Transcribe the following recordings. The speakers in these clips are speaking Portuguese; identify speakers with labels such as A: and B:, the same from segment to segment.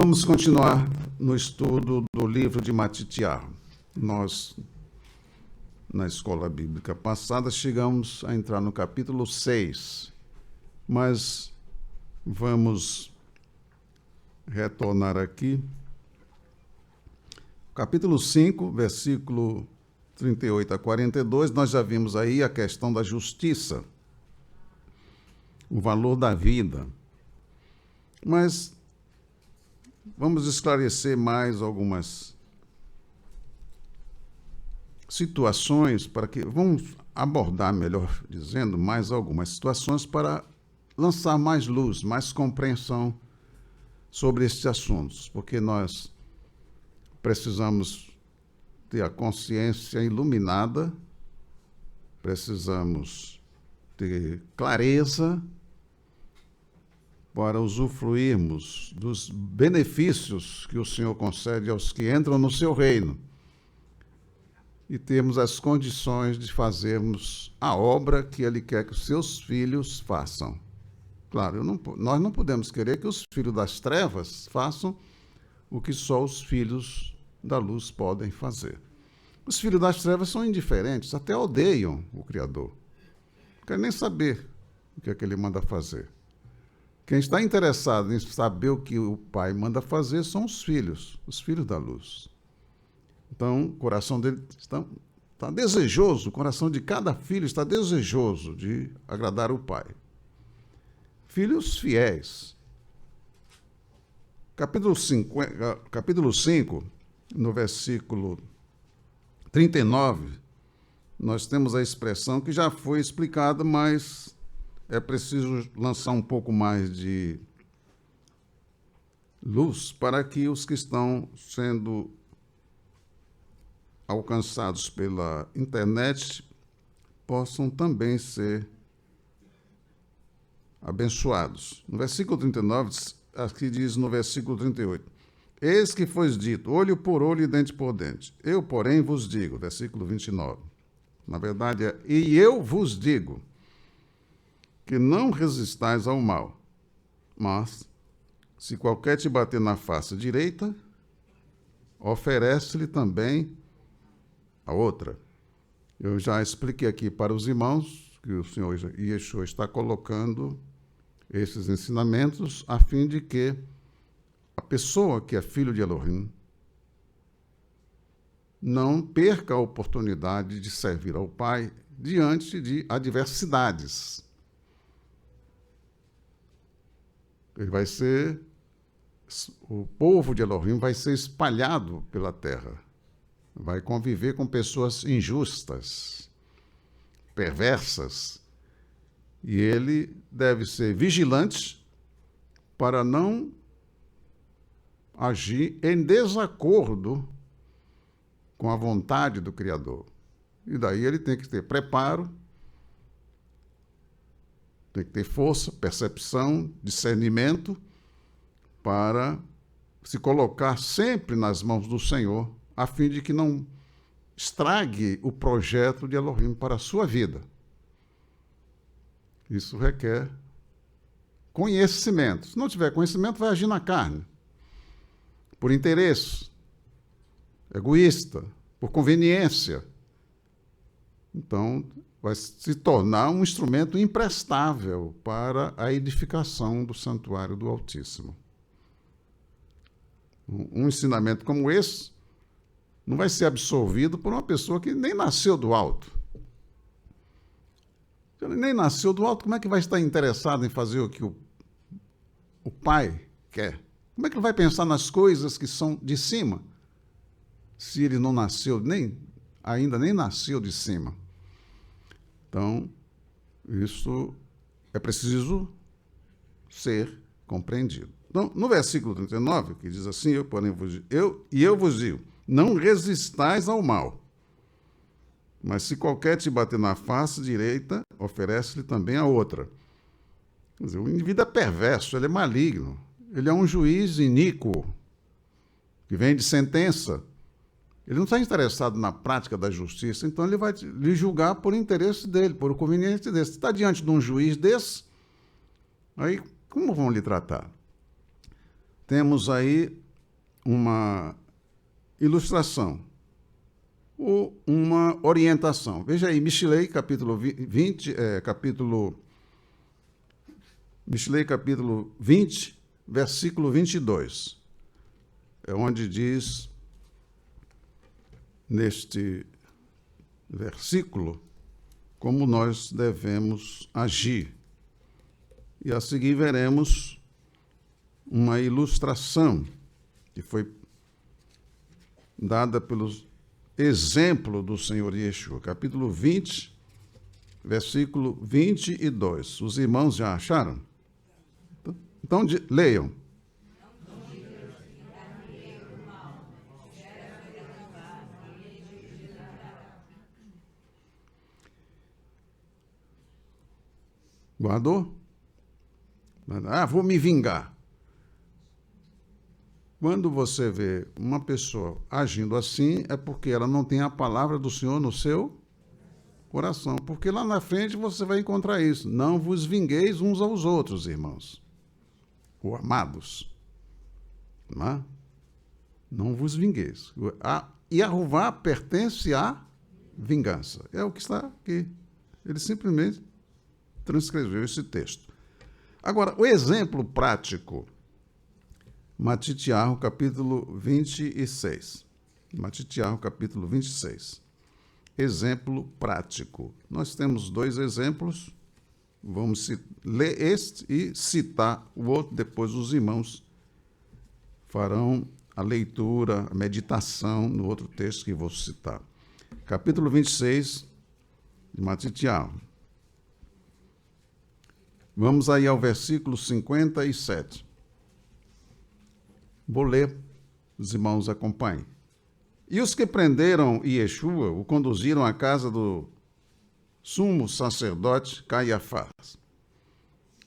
A: Vamos continuar no estudo do livro de Matitiyahu. Nós, na escola bíblica passada, chegamos a entrar no capítulo 6, mas vamos retornar aqui. Capítulo 5, versículo 38 a 42, nós já vimos aí a questão da justiça, o valor da vida. Mas vamos esclarecer mais algumas situações vamos abordar, melhor dizendo, mais algumas situações para lançar mais luz, mais compreensão sobre estes assuntos, porque nós precisamos ter a consciência iluminada, precisamos ter clareza para usufruirmos dos benefícios que o Senhor concede aos que entram no seu reino e termos as condições de fazermos a obra que Ele quer que os seus filhos façam. Claro, nós não podemos querer que os filhos das trevas façam o que só os filhos da luz podem fazer. Os filhos das trevas são indiferentes, até odeiam o Criador. Não querem nem saber o que é que Ele manda fazer. Quem está interessado em saber o que o Pai manda fazer são os filhos da luz. Então, o coração dele está desejoso, o coração de cada filho está desejoso de agradar o Pai. Filhos fiéis. Capítulo 5, no versículo 39, nós temos a expressão que já foi explicada, mas é preciso lançar um pouco mais de luz para que os que estão sendo alcançados pela internet possam também ser abençoados. No versículo 39, aqui diz no versículo 38, eis que foi dito, olho por olho e dente por dente. Eu, porém, vos digo, versículo 29, na verdade é, e eu vos digo, que não resistais ao mal, mas, se qualquer te bater na face direita, oferece-lhe também a outra. Eu já expliquei aqui para os irmãos que o Senhor Yeshua está colocando esses ensinamentos a fim de que a pessoa que é filho de Elohim não perca a oportunidade de servir ao Pai diante de adversidades. O povo de Elohim vai ser espalhado pela terra, vai conviver com pessoas injustas, perversas, e ele deve ser vigilante para não agir em desacordo com a vontade do Criador. E daí ele tem que ter preparo, tem que ter força, percepção, discernimento para se colocar sempre nas mãos do Senhor, a fim de que não estrague o projeto de Elohim para a sua vida. Isso requer conhecimento. Se não tiver conhecimento, vai agir na carne, por interesse, egoísta, por conveniência. Então, vai se tornar um instrumento imprestável para a edificação do santuário do Altíssimo. Um ensinamento como esse não vai ser absorvido por uma pessoa que nem nasceu do alto. Se ele nem nasceu do alto, como é que vai estar interessado em fazer o que o Pai quer? Como é que ele vai pensar nas coisas que são de cima, se ele não nasceu, ainda nem nasceu de cima? Então, isso é preciso ser compreendido. Então, no versículo 39, que diz assim, eu vos digo, não resistais ao mal, mas se qualquer te bater na face direita, oferece-lhe também a outra. Quer dizer, o indivíduo é perverso, ele é maligno, ele é um juiz iníquo, que vem de sentença. Ele não está interessado na prática da justiça, então ele vai lhe julgar por interesse dele, por conveniência dele. Se está diante de um juiz desse, aí como vão lhe tratar? temos aí uma ilustração, ou uma orientação. Veja aí, Mishlei, capítulo 20, Mishlei, capítulo 20, versículo 22. É onde diz, neste versículo, como nós devemos agir. E a seguir veremos uma ilustração que foi dada pelo exemplo do Senhor Yeshua. Capítulo 20, versículo 22. Os irmãos já acharam? Então, leiam. Guardou? Vou me vingar. Quando você vê uma pessoa agindo assim, é porque ela não tem a palavra do Senhor no seu coração. Porque lá na frente você vai encontrar isso. Não vos vingueis uns aos outros, irmãos. Ou amados. Não vos vingueis. E arruvar pertence à vingança. É o que está aqui. Ele simplesmente transcreveu esse texto. Agora, o exemplo prático, Matitiahu, capítulo 26. Matitiahu, capítulo 26. Exemplo prático. Nós temos dois exemplos. Vamos ler este e citar o outro. Depois os irmãos farão a leitura, a meditação no outro texto que vou citar. Capítulo 26 de Matitiahu. Vamos aí ao versículo 57. Vou ler, os irmãos acompanhem. E os que prenderam Yeshua o conduziram à casa do sumo sacerdote Caiafás.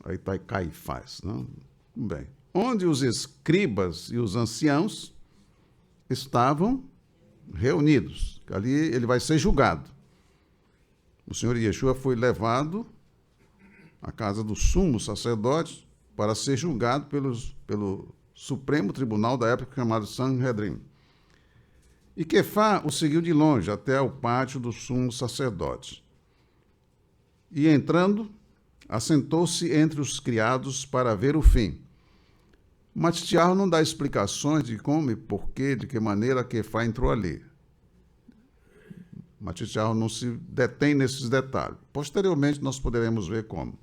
A: Aí está Caifás, não? Bem. Onde os escribas e os anciãos estavam reunidos. Ali ele vai ser julgado. O Senhor Yeshua foi levado à casa do sumo sacerdote para ser julgado pelo Supremo Tribunal da época, chamado Sanhedrin. E Quefá o seguiu de longe até o pátio do sumo sacerdote. E entrando, assentou-se entre os criados para ver o fim. Matitiahu não dá explicações de como e porquê, de que maneira Quefá entrou ali. Matitiahu não se detém nesses detalhes. Posteriormente, nós poderemos ver como.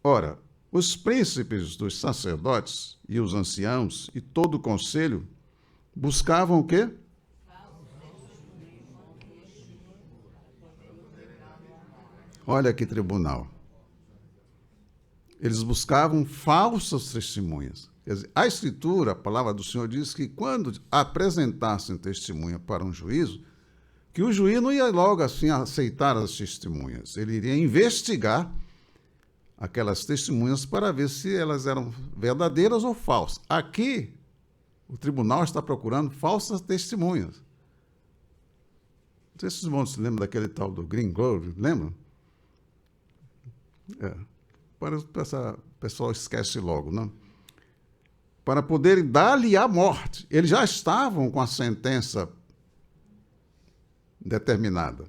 A: Ora, os príncipes dos sacerdotes e os anciãos e todo o conselho buscavam o quê? Olha que tribunal. Eles buscavam falsas testemunhas. Quer dizer, a Escritura, a palavra do Senhor, diz que quando apresentassem testemunha para um juízo, que o juiz não ia logo assim aceitar as testemunhas. Ele iria investigar aquelas testemunhas para ver se elas eram verdadeiras ou falsas. Aqui, o tribunal está procurando falsas testemunhas. Não sei se os irmãos se lembram daquele tal do Green Grove, lembram? O pessoal esquece logo, não? Para poderem dar-lhe a morte. Eles já estavam com a sentença determinada.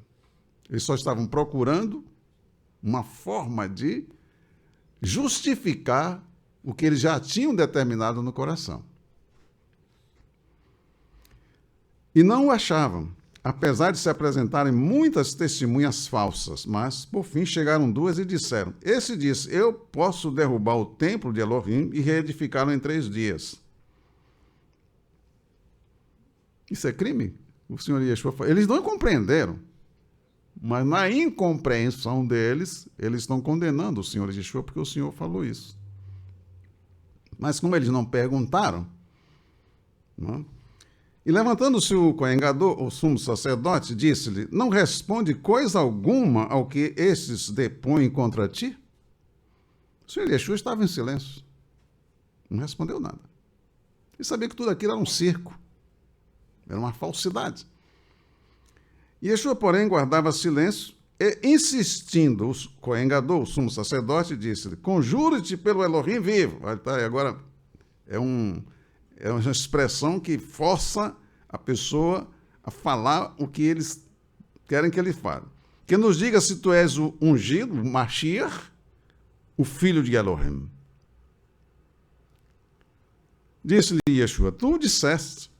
A: Eles só estavam procurando uma forma de justificar o que eles já tinham determinado no coração. E não o achavam, apesar de se apresentarem muitas testemunhas falsas, mas, por fim, chegaram duas e disseram, esse disse, eu posso derrubar o templo de Elohim e reedificá-lo em 3 dias. Isso é crime? O Senhor Yeshua falou. Eles não compreenderam, mas na incompreensão deles, eles estão condenando o Senhor Yeshua porque o Senhor falou isso. Mas como eles não perguntaram, não? E levantando-se o Cohen Gadol, o sumo sacerdote, disse-lhe, não responde coisa alguma ao que esses depõem contra ti? O Senhor Yeshua estava em silêncio, não respondeu nada. Ele sabia que tudo aquilo era um circo, era uma falsidade. Yeshua, porém, guardava silêncio e, insistindo, o Cohen Gadol, o sumo sacerdote, disse-lhe, conjuro-te pelo Elohim vivo. Agora, É uma expressão que força a pessoa a falar o que eles querem que ele fale. Que nos diga se tu és o ungido, o Mashiach, o filho de Elohim. Disse-lhe Yeshua, tu disseste.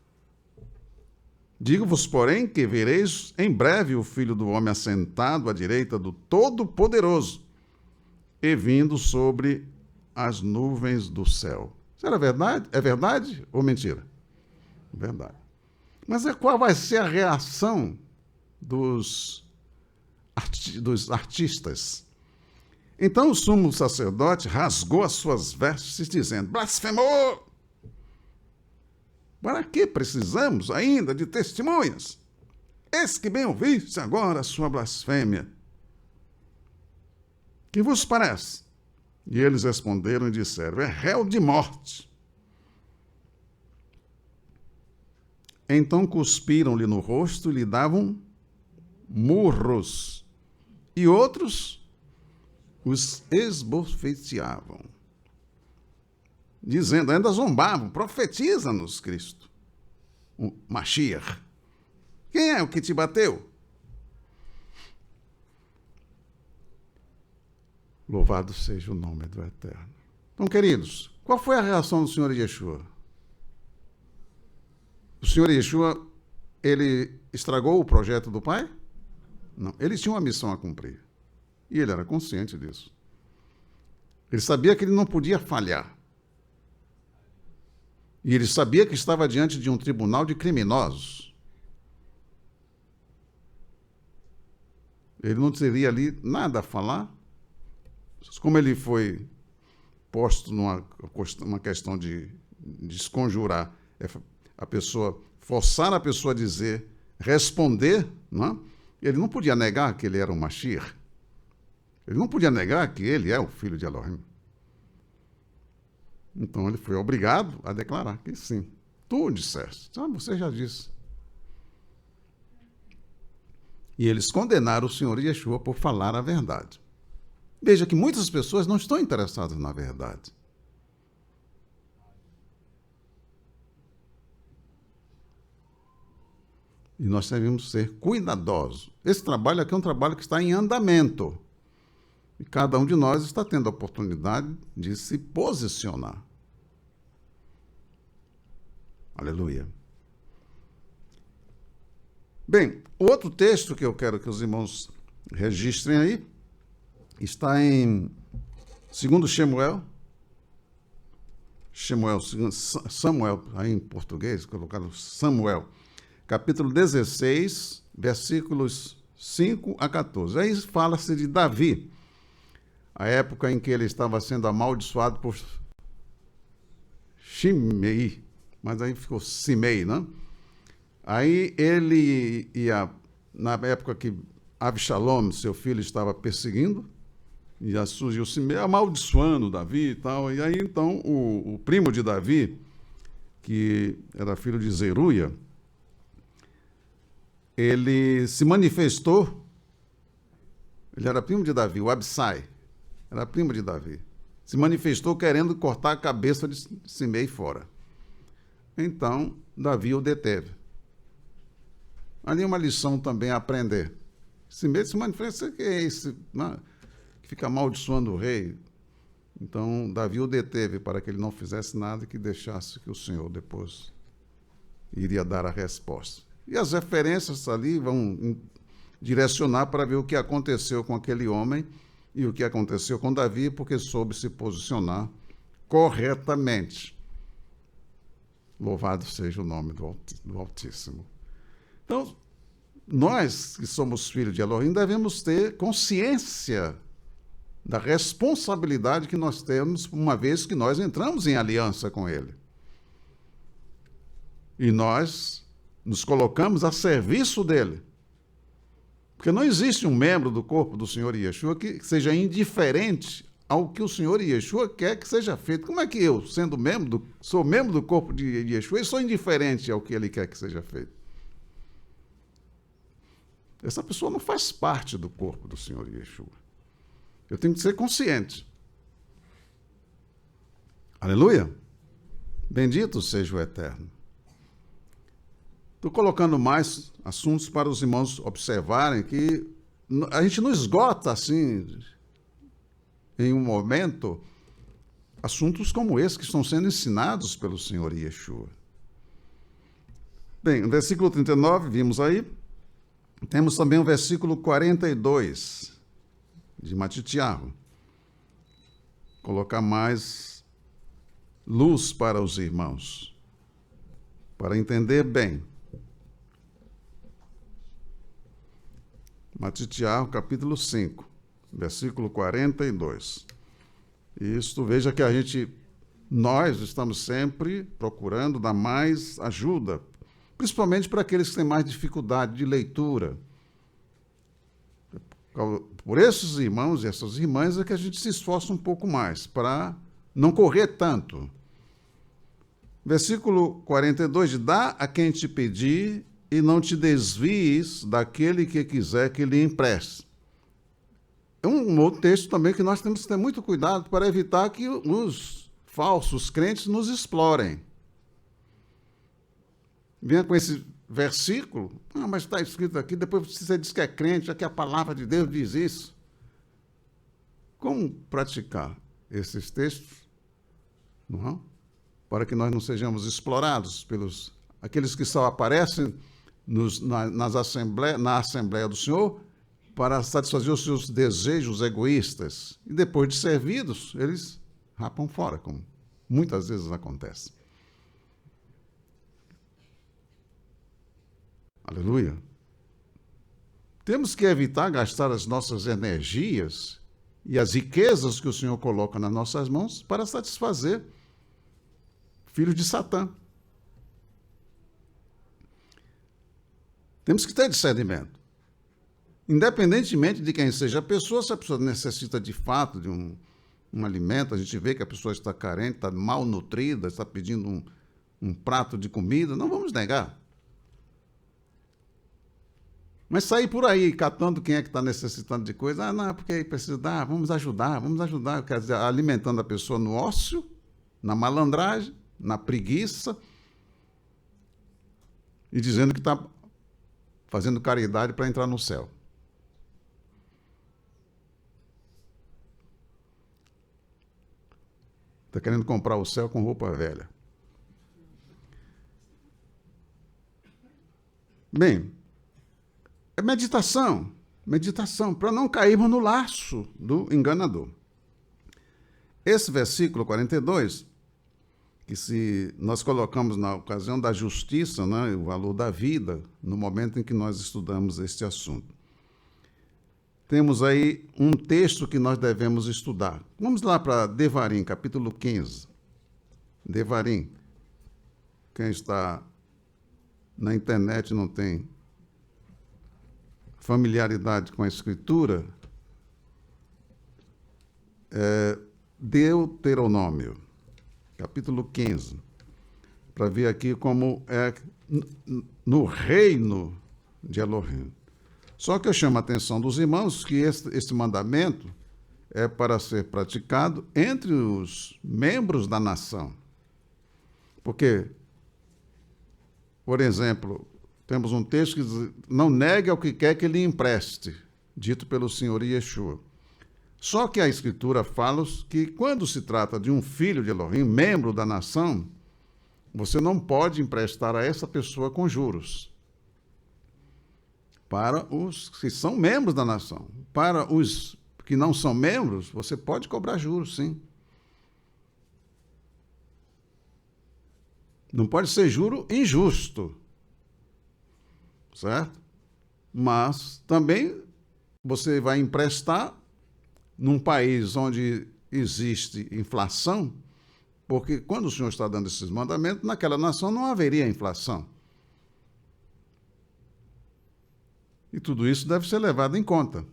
A: Digo-vos, porém, que vereis em breve o Filho do Homem assentado à direita do Todo-Poderoso e vindo sobre as nuvens do céu. Será verdade? É verdade ou mentira? Verdade. Mas qual vai ser a reação dos artistas? Então o sumo sacerdote rasgou as suas vestes, dizendo, blasfemou! Para que precisamos ainda de testemunhas? Eis que bem ouviste agora a sua blasfêmia. Que vos parece? E eles responderam e disseram, é réu de morte. Então cuspiram-lhe no rosto e lhe davam murros. E outros os esbofeteavam, dizendo, ainda zombavam, profetiza-nos, Cristo, o Mashiach. Quem é o que te bateu? Louvado seja o nome do Eterno. Então, queridos, qual foi a reação do Senhor Yeshua? O Senhor Yeshua, ele estragou o projeto do Pai? Não, ele tinha uma missão a cumprir. E ele era consciente disso. Ele sabia que ele não podia falhar. E ele sabia que estava diante de um tribunal de criminosos. Ele não teria ali nada a falar. Como ele foi posto numa questão de desconjurar a pessoa, forçar a pessoa a dizer, responder, não? Ele não podia negar que ele era um Mashiach. Ele não podia negar que ele é o filho de Elohim. Então ele foi obrigado a declarar que sim. Tu disseste. Ah, você já disse. E eles condenaram o Senhor Yeshua por falar a verdade. Veja que muitas pessoas não estão interessadas na verdade. E nós devemos ser cuidadosos. Esse trabalho aqui é um trabalho que está em andamento. E cada um de nós está tendo a oportunidade de se posicionar. Aleluia. Bem, o outro texto que eu quero que os irmãos registrem aí está em 2 Samuel, aí em português, colocaram Samuel, capítulo 16, versículos 5 a 14. Aí fala-se de Davi, a época em que ele estava sendo amaldiçoado por Shimei, mas aí ficou Simei, né? Aí ele ia, na época que Absalom, seu filho, estava perseguindo, e surgiu Simei amaldiçoando Davi e tal, e aí então o primo de Davi, que era filho de Zeruia, ele se manifestou, ele era primo de Davi, o Absai, era primo de Davi, se manifestou querendo cortar a cabeça de Simei fora. Então, Davi o deteve. Ali é uma lição também a aprender. Simei se manifesta que é esse, né, que fica amaldiçoando o rei. Então, Davi o deteve para que ele não fizesse nada e que deixasse que o Senhor depois iria dar a resposta. E as referências ali vão direcionar para ver o que aconteceu com aquele homem e o que aconteceu com Davi, porque soube se posicionar corretamente. Louvado seja o nome do Altíssimo. Então, nós que somos filhos de Elohim devemos ter consciência da responsabilidade que nós temos, uma vez que nós entramos em aliança com Ele. E nós nos colocamos a serviço dEle. Porque não existe um membro do corpo do Senhor Yeshua que seja indiferente ao que o Senhor Yeshua quer que seja feito. Como é que eu, sou membro do corpo de Yeshua e sou indiferente ao que Ele quer que seja feito? Essa pessoa não faz parte do corpo do Senhor Yeshua. Eu tenho que ser consciente. Aleluia? Bendito seja o Eterno. Estou colocando mais assuntos para os irmãos observarem que a gente não esgota assim, em um momento, assuntos como esse que estão sendo ensinados pelo Senhor Yeshua. Bem, no versículo 39, vimos aí, temos também o versículo 42 de Matitiahu. Colocar mais luz para os irmãos, para entender bem. Matitiahu, capítulo 5, versículo 42. Isto, veja que nós estamos sempre procurando dar mais ajuda, principalmente para aqueles que têm mais dificuldade de leitura. Por esses irmãos e essas irmãs é que a gente se esforça um pouco mais, para não correr tanto. Versículo 42, dá a quem te pedir e não te desvies daquele que quiser que lhe empreste. É um outro texto também que nós temos que ter muito cuidado para evitar que os falsos crentes nos explorem. Venha com esse versículo, mas está escrito aqui, depois você diz que é crente, aqui a palavra de Deus diz isso. Como praticar esses textos? Não é? Para que nós não sejamos explorados pelos aqueles que só aparecem na Assembleia do Senhor para satisfazer os seus desejos egoístas. E depois de servidos, eles rapam fora, como muitas vezes acontece. Aleluia. Temos que evitar gastar as nossas energias e as riquezas que o Senhor coloca nas nossas mãos para satisfazer filhos de Satã. Temos que ter discernimento. Independentemente de quem seja a pessoa, se a pessoa necessita de fato de um alimento, a gente vê que a pessoa está carente, está malnutrida, está pedindo um prato de comida, não vamos negar. Mas sair por aí, catando quem é que está necessitando de coisa, não, porque aí precisa dar, vamos ajudar, quer dizer, alimentando a pessoa no ócio, na malandragem, na preguiça, e dizendo que está fazendo caridade para entrar no céu. Está querendo comprar o céu com roupa velha. Bem, é meditação, para não cairmos no laço do enganador. Esse versículo 42, que se nós colocamos na ocasião da justiça, né, o valor da vida, no momento em que nós estudamos este assunto. Temos aí um texto que nós devemos estudar. Vamos lá para Devarim, capítulo 15. Devarim. Quem está na internet não tem familiaridade com a Escritura, Deuteronômio, capítulo 15, para ver aqui como é no reino de Elohim. Só que eu chamo a atenção dos irmãos que este mandamento é para ser praticado entre os membros da nação. Porque, por exemplo, temos um texto que diz, não negue ao que quer que lhe empreste, dito pelo Senhor Yeshua. Só que a Escritura fala que quando se trata de um filho de Elohim, membro da nação, você não pode emprestar a essa pessoa com juros. Para os que são membros da nação. Para os que não são membros, você pode cobrar juros, sim. Não pode ser juro injusto. Certo? Mas também você vai emprestar num país onde existe inflação, porque quando o Senhor está dando esses mandamentos, naquela nação não haveria inflação. E tudo isso deve ser levado em conta.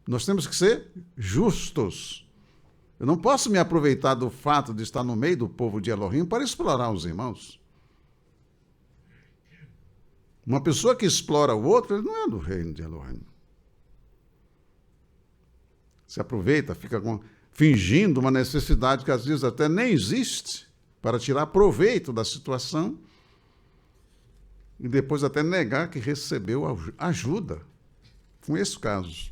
A: Nós temos que ser justos. Eu não posso me aproveitar do fato de estar no meio do povo de Elohim para explorar os irmãos. Uma pessoa que explora o outro, ele não é do reino de Elohim. Se aproveita, fica fingindo uma necessidade que às vezes até nem existe, para tirar proveito da situação e depois até negar que recebeu ajuda. Com esses casos.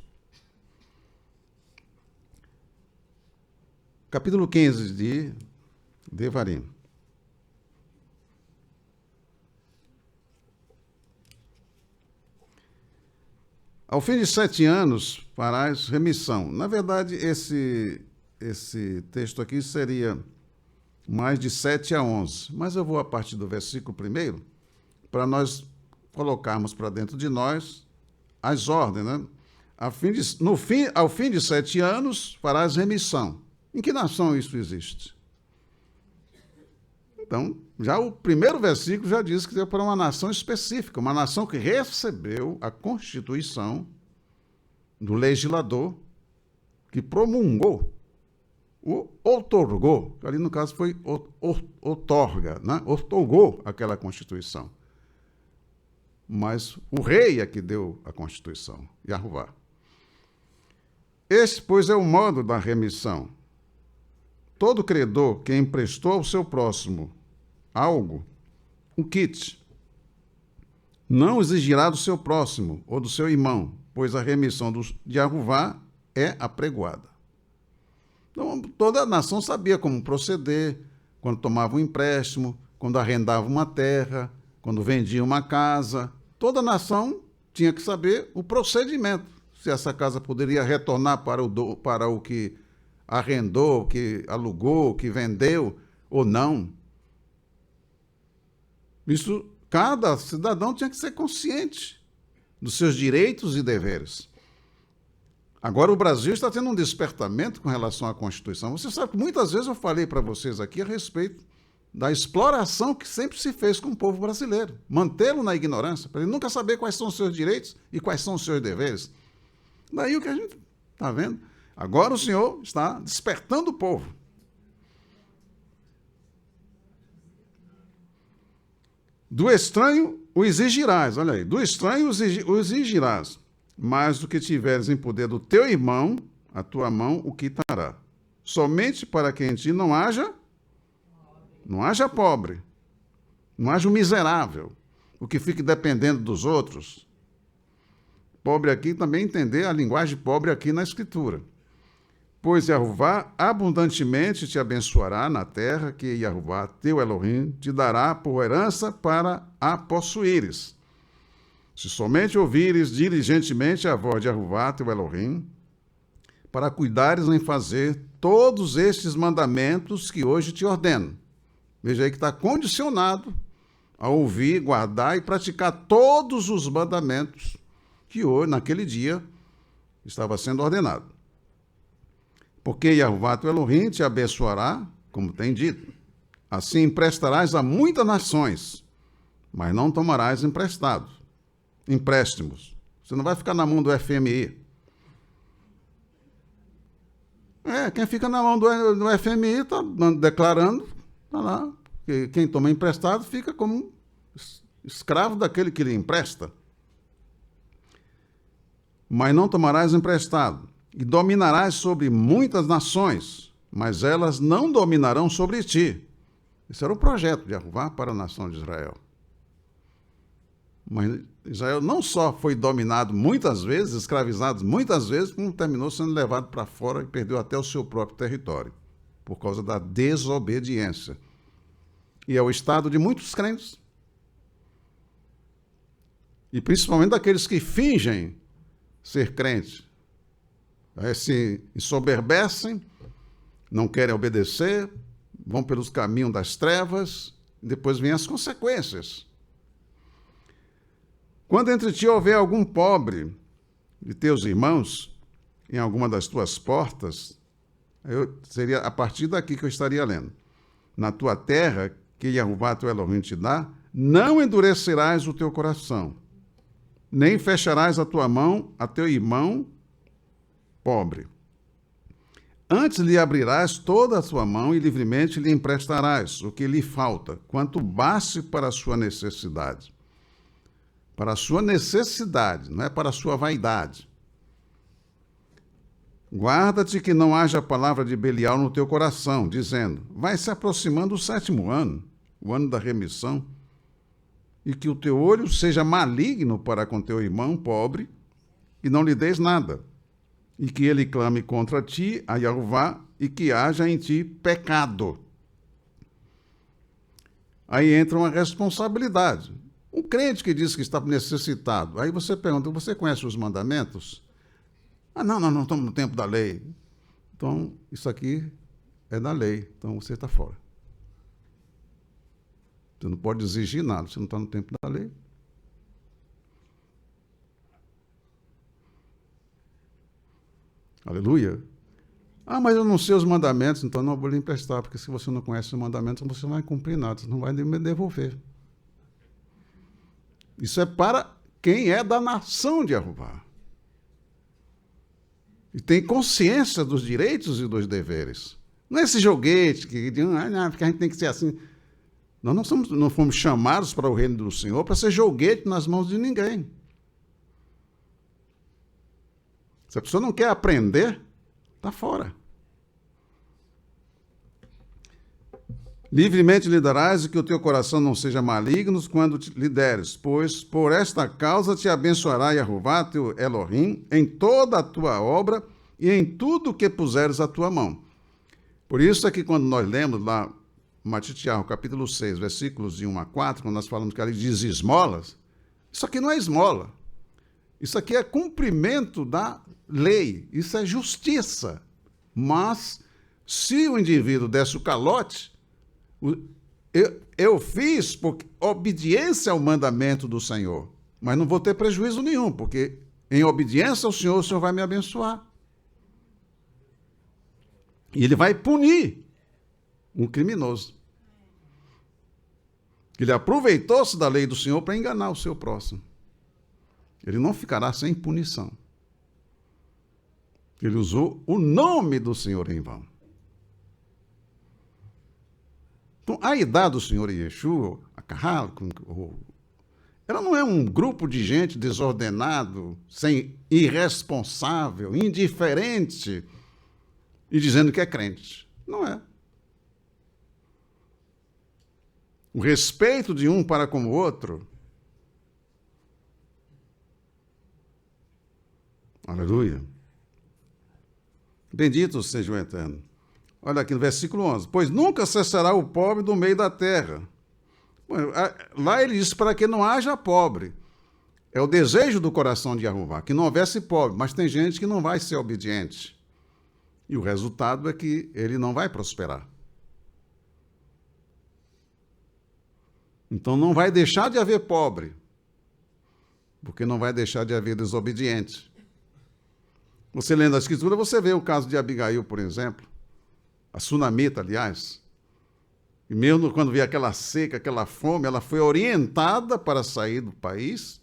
A: Capítulo 15 de Devarim. Ao fim de 7 anos, farás remissão. Na verdade, esse texto aqui seria mais de 7 a 11. Mas eu vou a partir do versículo 1, para nós colocarmos para dentro de nós as ordens, né? Ao fim de 7 anos, farás remissão. Em que nação isso existe? Então, já o primeiro versículo já diz que é para uma nação específica, uma nação que recebeu a Constituição do legislador, que promulgou, outorgou, ali no caso foi outorga, né? Outorgou aquela Constituição. Mas o rei é que deu a Constituição, Yahová. Este, pois, é o modo da remissão. Todo credor que emprestou ao seu próximo algo, um kit, não exigirá do seu próximo ou do seu irmão, pois a remissão de Yahová é apregoada. Então, toda a nação sabia como proceder quando tomava um empréstimo, quando arrendava uma terra, quando vendia uma casa. Toda a nação tinha que saber o procedimento, se essa casa poderia retornar para o que arrendou, que alugou, que vendeu ou não. Isso, cada cidadão tinha que ser consciente dos seus direitos e deveres. Agora o Brasil está tendo um despertamento com relação à Constituição. Você sabe que muitas vezes eu falei para vocês aqui a respeito da exploração que sempre se fez com o povo brasileiro. Mantê-lo na ignorância, para ele nunca saber quais são os seus direitos e quais são os seus deveres. Daí o que a gente está vendo. Agora o Senhor está despertando o povo. Do estranho o exigirás, olha aí, do estranho o exigirás, mas do que tiveres em poder do teu irmão, a tua mão o quitará. Somente para que em ti não haja pobre, não haja um miserável, o que fique dependendo dos outros. Pobre aqui também entender a linguagem pobre aqui na Escritura. Pois Yahová abundantemente te abençoará na terra que Yahová, teu Elohim, te dará por herança para a possuíres. Se somente ouvires diligentemente a voz de Yahová, teu Elohim, para cuidares em fazer todos estes mandamentos que hoje te ordeno. Veja aí que está condicionado a ouvir, guardar e praticar todos os mandamentos que hoje, naquele dia, estava sendo ordenado. Porque Yahová, teu Elohim, te abençoará, como tem dito. Assim emprestarás a muitas nações, mas não tomarás empréstimos. Você não vai ficar na mão do FMI. Quem fica na mão do FMI está declarando, está lá, que quem toma emprestado fica como escravo daquele que lhe empresta. Mas não tomarás emprestado, e dominarás sobre muitas nações, mas elas não dominarão sobre ti. Esse era o projeto de Yahová para a nação de Israel. Mas Israel não só foi dominado muitas vezes, escravizado muitas vezes, como terminou sendo levado para fora e perdeu até o seu próprio território, por causa da desobediência. E é o estado de muitos crentes. E principalmente daqueles que fingem ser crentes. Se ensoberbecem, não querem obedecer, vão pelos caminhos das trevas, e depois vêm as consequências. Quando entre ti houver algum pobre de teus irmãos, em alguma das tuas portas, seria a partir daqui que eu estaria lendo. Na tua terra, que Yahová teu Elohim te dá, não endurecerás o teu coração, nem fecharás a tua mão a teu irmão pobre. Antes lhe abrirás toda a tua mão e livremente lhe emprestarás o que lhe falta, quanto baste para a sua necessidade. Para a sua necessidade, não é para a sua vaidade. Guarda-te que não haja palavra de Belial no teu coração, dizendo: vai se aproximando o 7º ano, o ano da remissão, e que o teu olho seja maligno para com teu irmão pobre, e não lhe des nada, e que ele clame contra ti a Jeová, e que haja em ti pecado. Aí entra uma responsabilidade. Um crente que diz que está necessitado, aí você pergunta: você conhece os mandamentos? Ah, não estamos no tempo da lei. Então, isso aqui é da lei, então você está fora. Você não pode exigir nada, você não está no tempo da lei. Aleluia. Ah, mas eu não sei os mandamentos, então não vou lhe emprestar, porque se você não conhece os mandamentos, você não vai cumprir nada, você não vai me devolver. Isso é para quem é da nação de Jeová. E tem consciência dos direitos e dos deveres. Não é esse joguete que porque a gente tem que ser assim. Nós não fomos chamados para o reino do Senhor para ser joguete nas mãos de ninguém. Se a pessoa não quer aprender, está fora. Livremente lhe darás, e que o teu coração não seja maligno quando lhe deres, pois por esta causa te abençoará Jeová, teu Elohim, em toda a tua obra e em tudo que puseres a tua mão. Por isso é que quando nós lemos lá Matitiahu, capítulo 6, versículos de 1 a 4, quando nós falamos que ali diz esmolas, isso aqui não é esmola. Isso aqui é cumprimento da lei, isso é justiça. Mas, se o indivíduo desse o calote, eu fiz por obediência ao mandamento do Senhor, mas não vou ter prejuízo nenhum, porque em obediência ao Senhor, o Senhor vai me abençoar. E ele vai punir um criminoso. Ele aproveitou-se da lei do Senhor para enganar o seu próximo. Ele não ficará sem punição. Ele usou o nome do Senhor em vão. Então, a idade do Senhor Yeshua, a Kahal, ela não é um grupo de gente desordenado, irresponsável, indiferente, e dizendo que é crente. Não é. O respeito de um para com o outro. Aleluia. Bendito seja o Eterno. Olha aqui no versículo 11. Pois nunca cessará o pobre do meio da terra. Lá ele diz para que não haja pobre. É o desejo do coração de Jeová, que não houvesse pobre. Mas tem gente que não vai ser obediente. E o resultado é que ele não vai prosperar. Então não vai deixar de haver pobre, porque não vai deixar de haver desobediente. Você lendo a Escritura, você vê o caso de Abigail, por exemplo, a sunamita, aliás. E mesmo quando veio aquela seca, aquela fome, ela foi orientada para sair do país,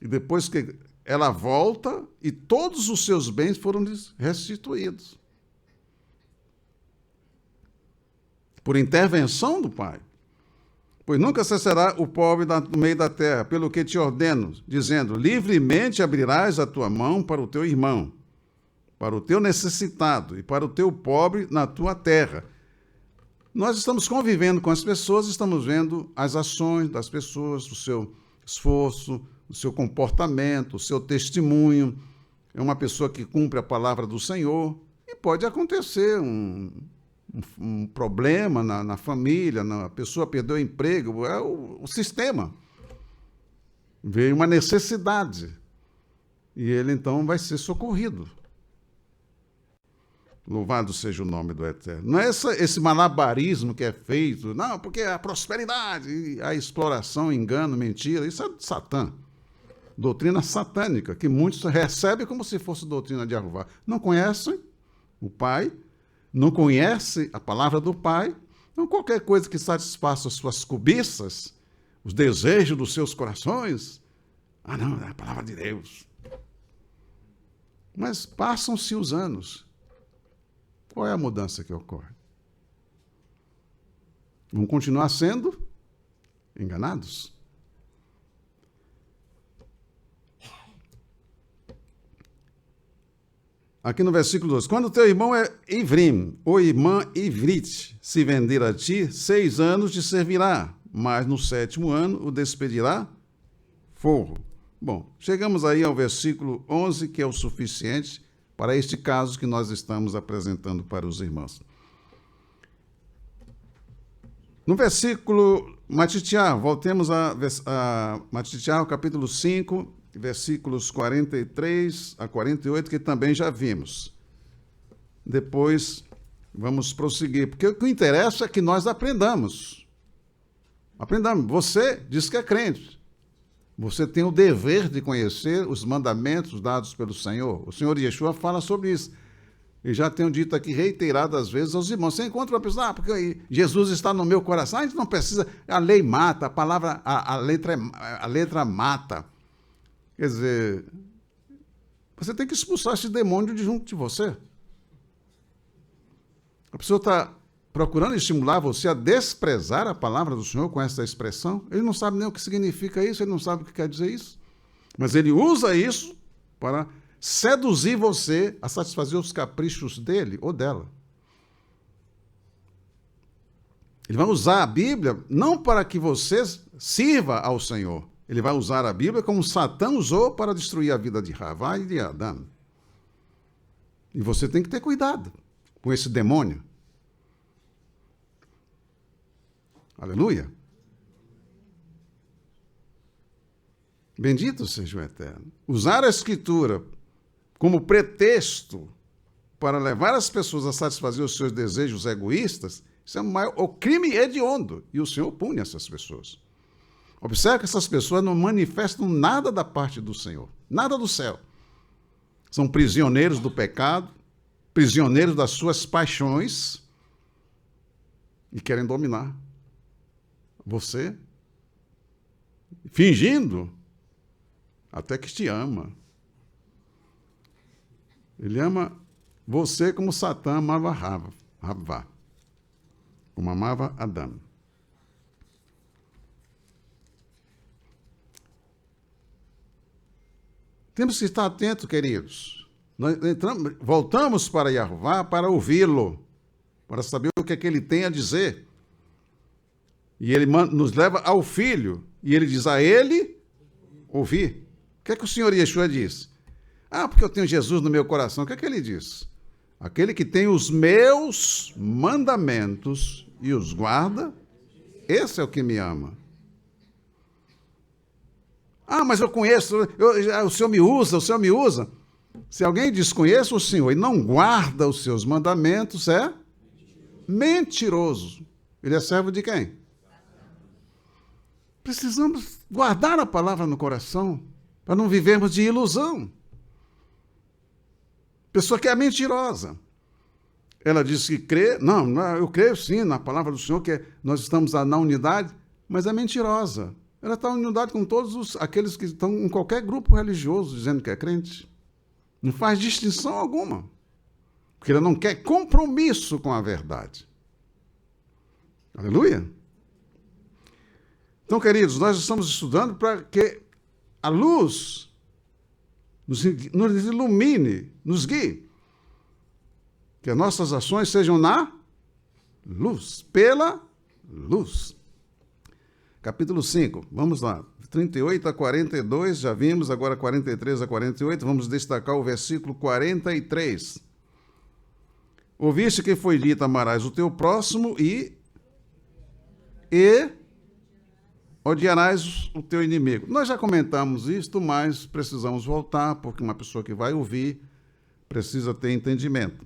A: e depois que ela volta, e todos os seus bens foram restituídos. Por intervenção do Pai. Pois nunca cessará o pobre no meio da terra, pelo que te ordeno, dizendo: livremente abrirás a tua mão para o teu irmão, para o teu necessitado e para o teu pobre na tua terra. Nós estamos convivendo com as pessoas, estamos vendo as ações das pessoas, o seu esforço, o seu comportamento, o seu testemunho. É uma pessoa que cumpre a palavra do Senhor, e pode acontecer um problema na família, a pessoa perdeu o emprego, é o sistema. Veio uma necessidade. E ele, então, vai ser socorrido. Louvado seja o nome do Eterno. Não é esse malabarismo que é feito, não, porque a prosperidade, a exploração, engano, mentira, isso é de Satã. Doutrina satânica, que muitos recebem como se fosse doutrina de Jeová. Não conhecem o Pai, não conhece a palavra do Pai, então qualquer coisa que satisfaça as suas cobiças, os desejos dos seus corações, não, é a palavra de Deus. Mas passam-se os anos. Qual é a mudança que ocorre? Vão continuar sendo enganados. Aqui no versículo 2. Quando teu irmão é Ivrim, ou irmã Ivrite, se vender a ti, 6 anos te servirá, mas no 7º ano o despedirá forro. Bom, chegamos aí ao versículo 11, que é o suficiente para este caso que nós estamos apresentando para os irmãos. No versículo Matitiar, voltemos a Matitiar, capítulo 5, versículos 43 a 48, que também já vimos. Depois vamos prosseguir, porque o que interessa é que nós aprendamos. Aprendamos. Você diz que é crente. Você tem o dever de conhecer os mandamentos dados pelo Senhor. O Senhor Yeshua fala sobre isso. E já tenho dito aqui reiteradas vezes aos irmãos. Você encontra uma pessoa, porque Jesus está no meu coração. A gente não precisa, a lei mata, a palavra, a letra mata. Quer dizer, você tem que expulsar esse demônio de junto de você. A pessoa está procurando estimular você a desprezar a palavra do Senhor com essa expressão. Ele não sabe nem o que significa isso, ele não sabe o que quer dizer isso. Mas ele usa isso para seduzir você a satisfazer os caprichos dele ou dela. Ele vai usar a Bíblia não para que você sirva ao Senhor. Ele vai usar a Bíblia como Satã usou para destruir a vida de Havá e de Adão. E você tem que ter cuidado com esse demônio. Aleluia. Bendito seja o Eterno. Usar a Escritura como pretexto para levar as pessoas a satisfazer os seus desejos egoístas, isso é o crime hediondo. E o Senhor pune essas pessoas. Observe que essas pessoas não manifestam nada da parte do Senhor, nada do céu. São prisioneiros do pecado, prisioneiros das suas paixões e querem dominar você, fingindo até que te ama. Ele ama você como Satã amava Havá, como amava Adão. Temos que estar atentos, queridos. Nós voltamos para Yahová para ouvi-lo, para saber o que é que ele tem a dizer. E ele nos leva ao Filho, e ele diz a ele ouvir. O que é que o Senhor Yeshua diz? Ah, porque eu tenho Jesus no meu coração. O que é que ele diz? Aquele que tem os meus mandamentos e os guarda, esse é o que me ama. Ah, mas eu conheço, o Senhor me usa, o Senhor me usa. Se alguém desconhece o Senhor e não guarda os seus mandamentos, é mentiroso. Ele é servo de quem? Precisamos guardar a palavra no coração, para não vivermos de ilusão. Pessoa que é mentirosa. Ela diz que crê, não, eu creio sim na palavra do Senhor, que nós estamos na unidade, mas é mentirosa. Ela está em unidade com todos aqueles que estão em qualquer grupo religioso, dizendo que é crente. Não faz distinção alguma, porque ela não quer compromisso com a verdade. Aleluia? Então, queridos, nós estamos estudando para que a luz nos ilumine, nos guie. Que as nossas ações sejam na luz, pela luz. Capítulo 5, vamos lá. 38 a 42, já vimos, agora 43 a 48, vamos destacar o versículo 43. Ouviste que foi dito, amarás o teu próximo e odiarás o teu inimigo. Nós já comentamos isto, mas precisamos voltar, porque uma pessoa que vai ouvir precisa ter entendimento.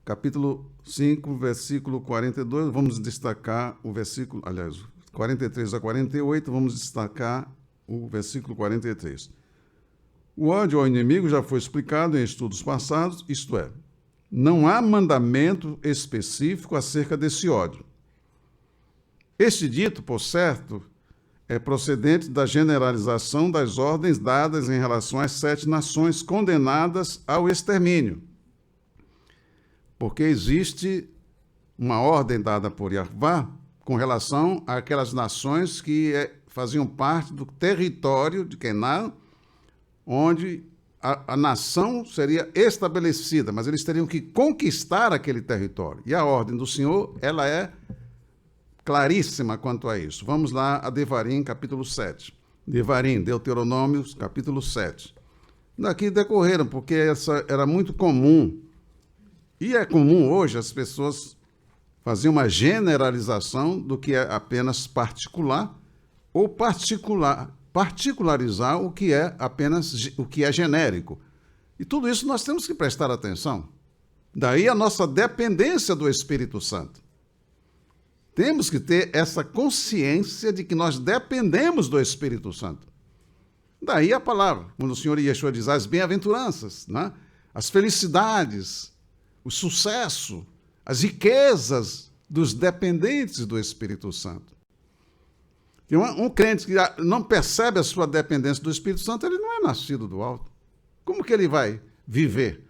A: Capítulo 5, versículo 42, vamos destacar o versículo, aliás, 43 a 48, vamos destacar o versículo 43. O ódio ao inimigo já foi explicado em estudos passados, isto é, não há mandamento específico acerca desse ódio. Este dito, por certo, é procedente da generalização das ordens dadas em relação às 7 nações condenadas ao extermínio. Porque existe uma ordem dada por Yahová com relação àquelas nações que faziam parte do território de Canaã, onde a nação seria estabelecida, mas eles teriam que conquistar aquele território. E a ordem do Senhor, ela é claríssima quanto a isso. Vamos lá a Devarim, capítulo 7. Devarim, Deuteronômios, capítulo 7. Daqui decorreram, porque essa era muito comum, e é comum hoje as pessoas fazerem uma generalização do que é apenas particular, ou particularizar o que é apenas o que é genérico. E tudo isso nós temos que prestar atenção. Daí a nossa dependência do Espírito Santo. Temos que ter essa consciência de que nós dependemos do Espírito Santo. Daí a palavra, quando o Senhor Yeshua diz as bem-aventuranças, né? As felicidades, o sucesso, as riquezas dos dependentes do Espírito Santo. E um crente que não percebe a sua dependência do Espírito Santo, ele não é nascido do alto. Como que ele vai viver?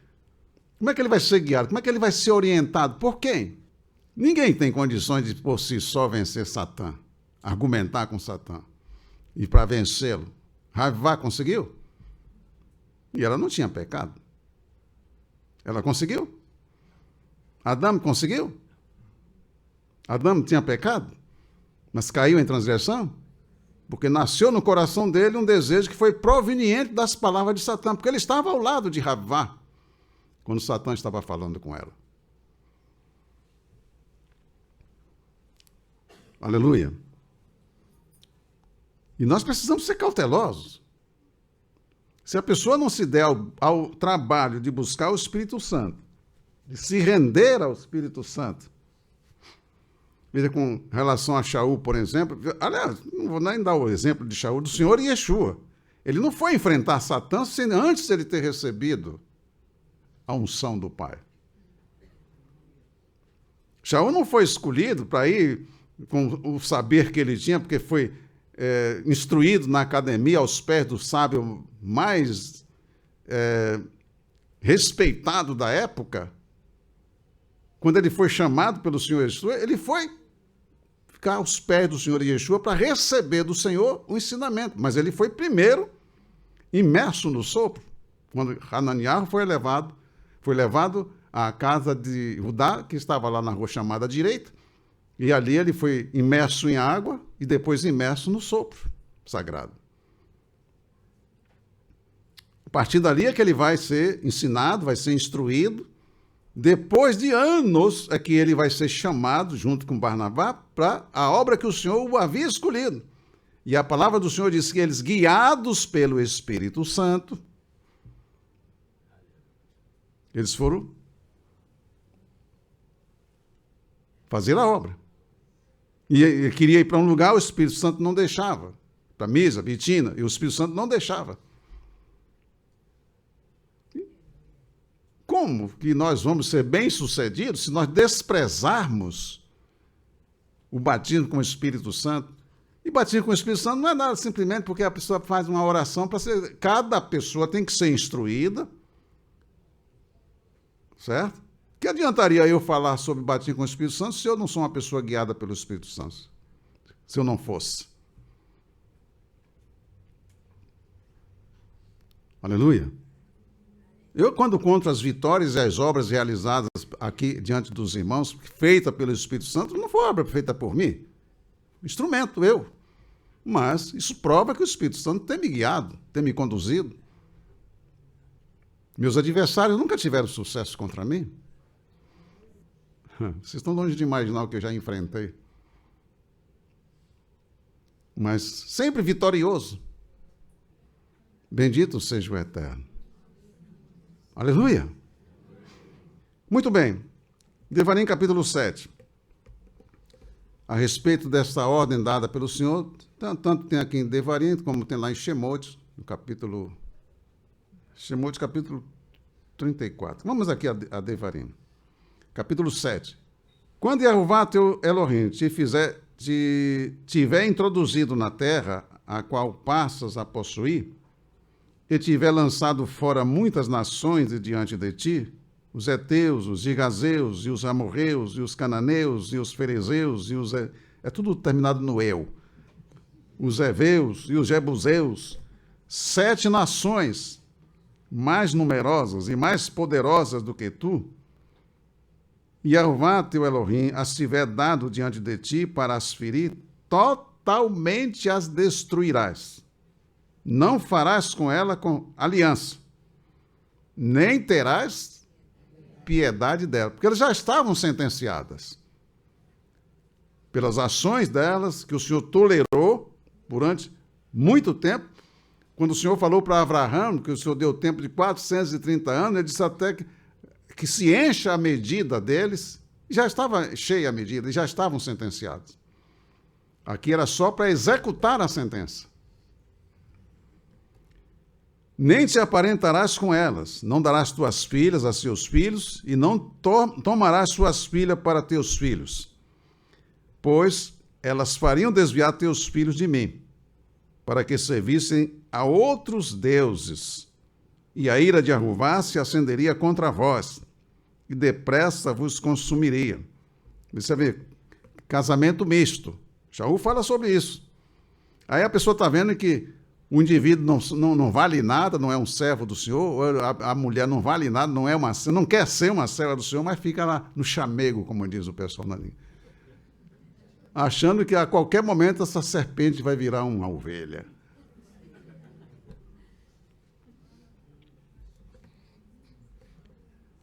A: Como é que ele vai ser guiado? Como é que ele vai ser orientado? Por quem? Ninguém tem condições de, por si só, vencer Satã, argumentar com Satã. E para vencê-lo, Ravá conseguiu? E ela não tinha pecado. Ela conseguiu? Adão conseguiu? Adão tinha pecado? Mas caiu em transgressão? Porque nasceu no coração dele um desejo que foi proveniente das palavras de Satã, porque ele estava ao lado de Ravá, quando Satã estava falando com ela. Aleluia. E nós precisamos ser cautelosos. Se a pessoa não se der ao trabalho de buscar o Espírito Santo, de se render ao Espírito Santo, veja, com relação a Shaul, por exemplo, aliás, não vou nem dar o exemplo de Shaul, do Senhor Yeshua. Ele não foi enfrentar Satã sem antes ele ter recebido a unção do Pai. Shaul não foi escolhido para ir com o saber que ele tinha, porque foi instruído na academia aos pés do sábio mais respeitado da época. Quando ele foi chamado pelo Senhor Yeshua, ele foi ficar aos pés do Senhor Yeshua para receber do Senhor o ensinamento. Mas ele foi primeiro imerso no sopro. Quando Hananiah foi levado à casa de Judá, que estava lá na rua chamada direita, e ali ele foi imerso em água e depois imerso no sopro sagrado. A partir dali é que ele vai ser ensinado, vai ser instruído. Depois de anos é que ele vai ser chamado, junto com Barnabá, para a obra que o Senhor o havia escolhido. E a palavra do Senhor diz que eles, guiados pelo Espírito Santo, eles foram fazer a obra. E ele queria ir para um lugar, o Espírito Santo não deixava. Para Misa, Bitina, e o Espírito Santo não deixava. Como que nós vamos ser bem-sucedidos se nós desprezarmos o batismo com o Espírito Santo? E batismo com o Espírito Santo não é nada simplesmente porque a pessoa faz uma oração para ser... Cada pessoa tem que ser instruída, certo? Que adiantaria eu falar sobre batismo com o Espírito Santo se eu não sou uma pessoa guiada pelo Espírito Santo? Se eu não fosse. Aleluia. Eu, quando conto as vitórias e as obras realizadas aqui diante dos irmãos, feita pelo Espírito Santo, não foi obra feita por mim. Instrumento, eu. Mas isso prova que o Espírito Santo tem me guiado, tem me conduzido. Meus adversários nunca tiveram sucesso contra mim. Vocês estão longe de imaginar o que eu já enfrentei. Mas sempre vitorioso. Bendito seja o Eterno. Aleluia. Muito bem. Devarim capítulo 7. A respeito dessa ordem dada pelo Senhor, tanto tem aqui em Devarim, como tem lá em Shemot, no capítulo... Shemot, capítulo 34. Vamos aqui a Devarim. Capítulo 7. Quando Jeová teu Elohim tiver introduzido na terra, a qual passas a possuir, e tiver lançado fora muitas nações de diante de ti, os heteus, os gigazeus, e os amorreus, e os cananeus, e os ferezeus, e os... É tudo terminado no eu. Os heveus e os jebuseus, 7 nações mais numerosas e mais poderosas do que tu, e Jeová teu Elohim as tiver dado diante de ti para as ferir, totalmente as destruirás. Não farás com ela aliança, nem terás piedade dela, porque elas já estavam sentenciadas pelas ações delas, que o Senhor tolerou durante muito tempo. Quando o Senhor falou para Abraão, que o Senhor deu tempo de 430 anos, ele disse até que se encha a medida deles, já estava cheia a medida, e já estavam sentenciados. Aqui era só para executar a sentença. Nem te aparentarás com elas, não darás tuas filhas a seus filhos, e não tomarás suas filhas para teus filhos, pois elas fariam desviar teus filhos de mim, para que servissem a outros deuses, e a ira de Jeová se acenderia contra vós, e depressa vos consumiria. Você vê, casamento misto. Shaul fala sobre isso. Aí a pessoa está vendo que o indivíduo não vale nada, não é um servo do Senhor, a mulher não vale nada, não quer ser uma serva do Senhor, mas fica lá no chamego, como diz o pessoal na língua, achando que a qualquer momento essa serpente vai virar uma ovelha.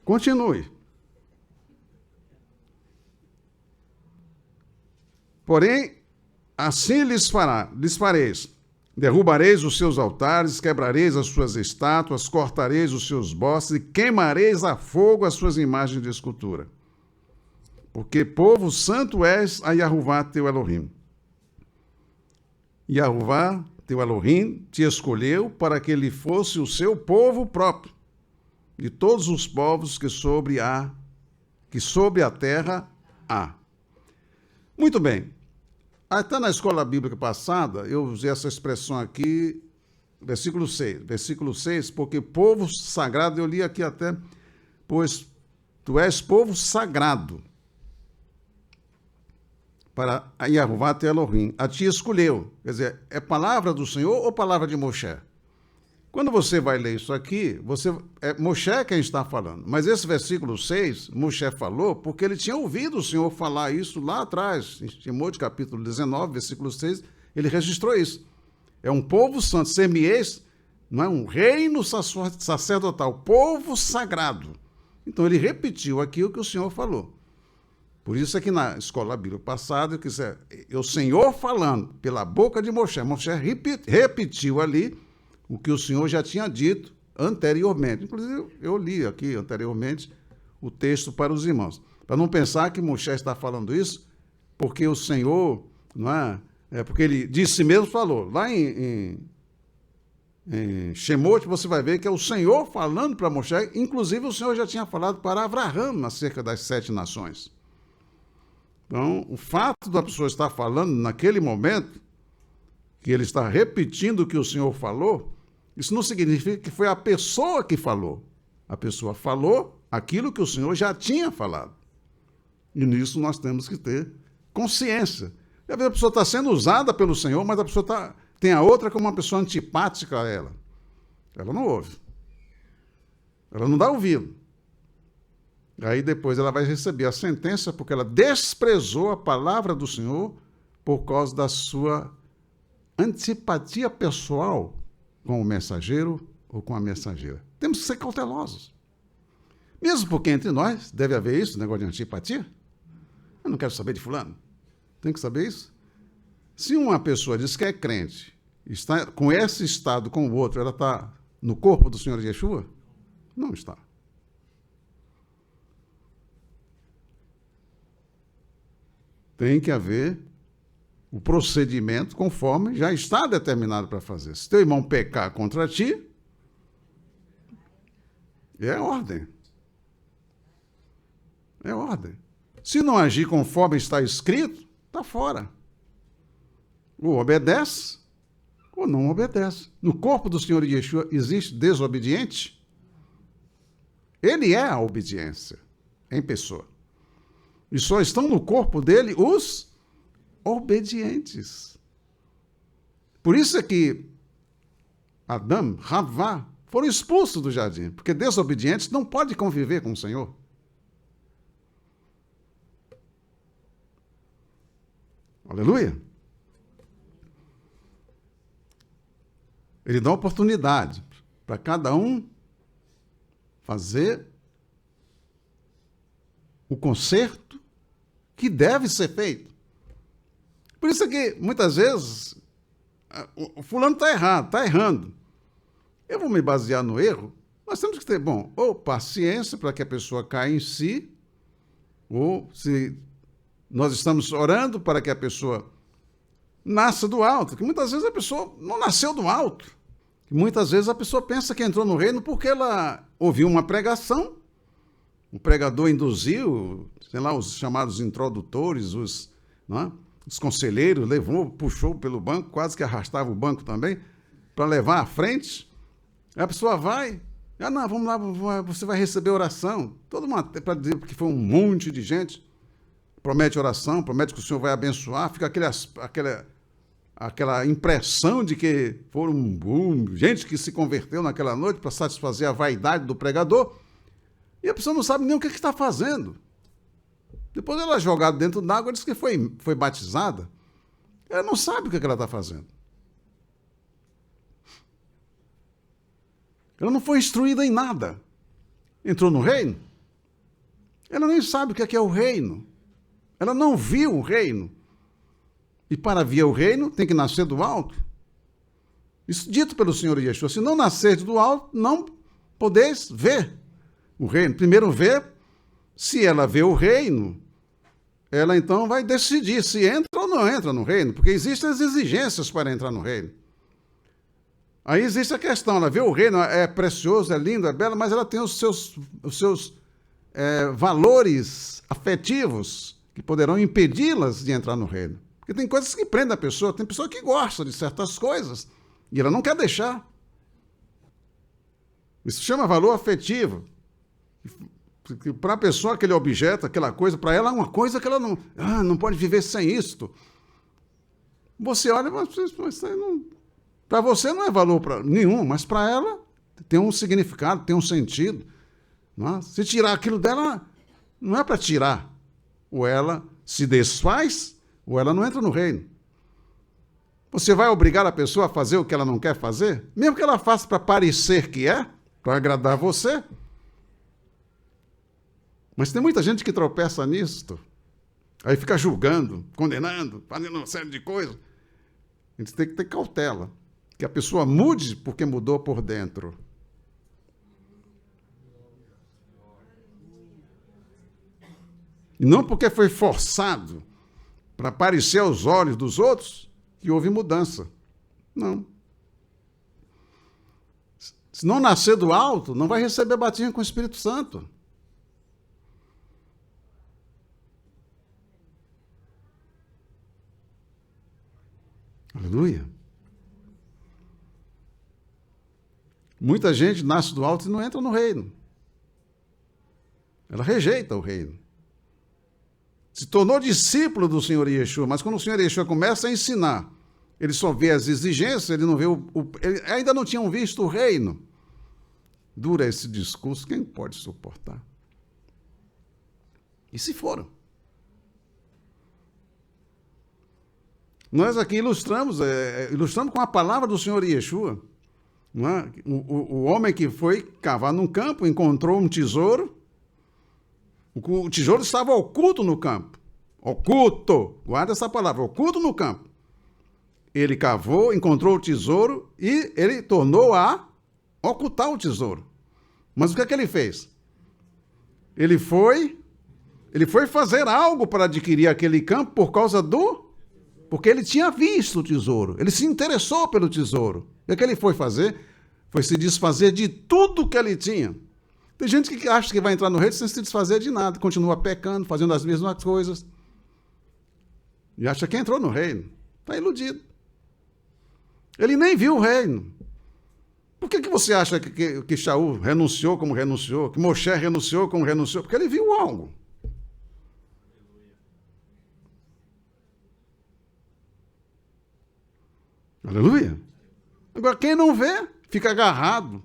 A: Continue. Porém, assim lhes fareis. Derrubareis os seus altares, quebrareis as suas estátuas, cortareis os seus bosques e queimareis a fogo as suas imagens de escultura. Porque povo santo és a Jeová teu Elohim. Jeová teu Elohim te escolheu para que ele fosse o seu povo próprio, de todos os povos que sobre a terra há. Muito bem. Até na escola bíblica passada, eu usei essa expressão aqui, versículo 6. Versículo 6, porque povo sagrado, eu li aqui até, pois tu és povo sagrado para Jeová teu Elohim. A ti escolheu. Quer dizer, é palavra do Senhor ou palavra de Moshe? Quando você vai ler isso aqui, é Moshe quem está falando. Mas esse versículo 6, Moshe falou porque ele tinha ouvido o Senhor falar isso lá atrás. Em Timóteo capítulo 19, versículo 6, ele registrou isso. É um povo santo, ser-me-eis, não é um reino sacerdotal, povo sagrado. Então ele repetiu aqui o que o Senhor falou. Por isso é que na escola bíblica passada, o Senhor falando pela boca de Moshe, Moshe repetiu ali o que o Senhor já tinha dito anteriormente. Inclusive, eu li aqui anteriormente o texto para os irmãos. Para não pensar que Moshe está falando isso porque o Senhor, não é porque ele de si mesmo falou. Lá em Shemot, você vai ver que é o Senhor falando para Moshe. Inclusive, o Senhor já tinha falado para Abraão acerca das 7 nações. Então, o fato da pessoa estar falando naquele momento, que ele está repetindo o que o Senhor falou, isso não significa que foi a pessoa que falou. A pessoa falou aquilo que o Senhor já tinha falado. E nisso nós temos que ter consciência. E às vezes a pessoa está sendo usada pelo Senhor, mas a pessoa tem a outra como uma pessoa antipática a ela. Ela não ouve. Ela não dá ouvido. Aí depois ela vai receber a sentença porque ela desprezou a palavra do Senhor por causa da sua antipatia pessoal com o mensageiro ou com a mensageira. Temos que ser cautelosos. Mesmo porque entre nós deve haver isso, negócio de antipatia. Eu não quero saber de fulano. Tem que saber isso. Se uma pessoa diz que é crente, está com esse estado com o outro, ela está no corpo do Senhor Yeshua? Não está. Tem que haver o procedimento conforme já está determinado para fazer. Se teu irmão pecar contra ti, é ordem. É ordem. Se não agir conforme está escrito, está fora. Ou obedece, ou não obedece. No corpo do Senhor Yeshua existe desobediente? Ele é a obediência em pessoa. E só estão no corpo dele os obedientes. Por isso é que Adão, Havá, foram expulsos do jardim, porque desobedientes não podem conviver com o Senhor. Aleluia. Ele dá oportunidade para cada um fazer o conserto que deve ser feito. Por isso é que, muitas vezes, o fulano está errado, está errando. Eu vou me basear no erro. Nós temos que ter, ou paciência para que a pessoa caia em si, ou se nós estamos orando para que a pessoa nasça do alto, que muitas vezes a pessoa não nasceu do alto. Que muitas vezes a pessoa pensa que entrou no reino porque ela ouviu uma pregação, o pregador induziu, sei lá, os chamados introdutores, os conselheiros, levou, puxou pelo banco, quase que arrastava o banco também, para levar à frente. Aí a pessoa vai, não, vamos lá, você vai receber oração. Todo mundo, para dizer que foi um monte de gente, promete oração, promete que o Senhor vai abençoar, fica aquela impressão de que foram gente que se converteu naquela noite para satisfazer a vaidade do pregador, e a pessoa não sabe nem o que está fazendo. Depois ela é jogada dentro d'água, diz que foi batizada. Ela não sabe o que ela está fazendo. Ela não foi instruída em nada. Entrou no reino, ela nem sabe o que é o reino. Ela não viu o reino. E para ver o reino, tem que nascer do alto. Isso dito pelo Senhor Yeshua. Se não nascer do alto, não podeis ver o reino. Primeiro ver, se ela vê o reino, ela então vai decidir se entra ou não entra no reino, porque existem as exigências para entrar no reino. Aí existe a questão, ela vê o reino, é precioso, é lindo, é belo, mas ela tem os seus valores afetivos que poderão impedi-las de entrar no reino. Porque tem coisas que prendem a pessoa, tem pessoa que gosta de certas coisas e ela não quer deixar. Isso chama valor afetivo. Para a pessoa, aquele objeto, aquela coisa, para ela é uma coisa que ela não pode viver sem isto. Você olha, para você não é valor nenhum, mas para ela tem um significado, tem um sentido. Não é? Se tirar aquilo dela, não é para tirar. Ou ela se desfaz, ou ela não entra no reino. Você vai obrigar a pessoa a fazer o que ela não quer fazer? Mesmo que ela faça para parecer que para agradar você. Mas tem muita gente que tropeça nisso. Aí fica julgando, condenando, fazendo uma série de coisas. A gente tem que ter cautela. Que a pessoa mude porque mudou por dentro. E não porque foi forçado para aparecer aos olhos dos outros que houve mudança. Não. Se não nascer do alto, não vai receber batismo com o Espírito Santo. Aleluia. Muita gente nasce do alto e não entra no reino. Ela rejeita o reino. Se tornou discípulo do Senhor Yeshua, mas quando o Senhor Yeshua começa a ensinar, ele só vê as exigências, ele não vê ele ainda não tinham visto o reino. Dura esse discurso, quem pode suportar? E se foram? Nós aqui ilustramos com a palavra do Senhor Yeshua. Não é? O homem que foi cavar num campo, encontrou um tesouro. O tesouro estava oculto no campo. Oculto. Guarda essa palavra, oculto no campo. Ele cavou, encontrou o tesouro e ele tornou a ocultar o tesouro. Mas o que é que ele fez? Ele foi fazer algo para adquirir aquele campo porque ele tinha visto o tesouro. Ele se interessou pelo tesouro. O que ele foi fazer? Foi se desfazer de tudo que ele tinha. Tem gente que acha que vai entrar no reino sem se desfazer de nada, continua pecando, fazendo as mesmas coisas. E acha que entrou no reino. Está iludido. Ele nem viu o reino. Por que você acha que Shaul renunciou como renunciou, que Moshe renunciou como renunciou? Porque ele viu algo. Aleluia. Agora, quem não vê, fica agarrado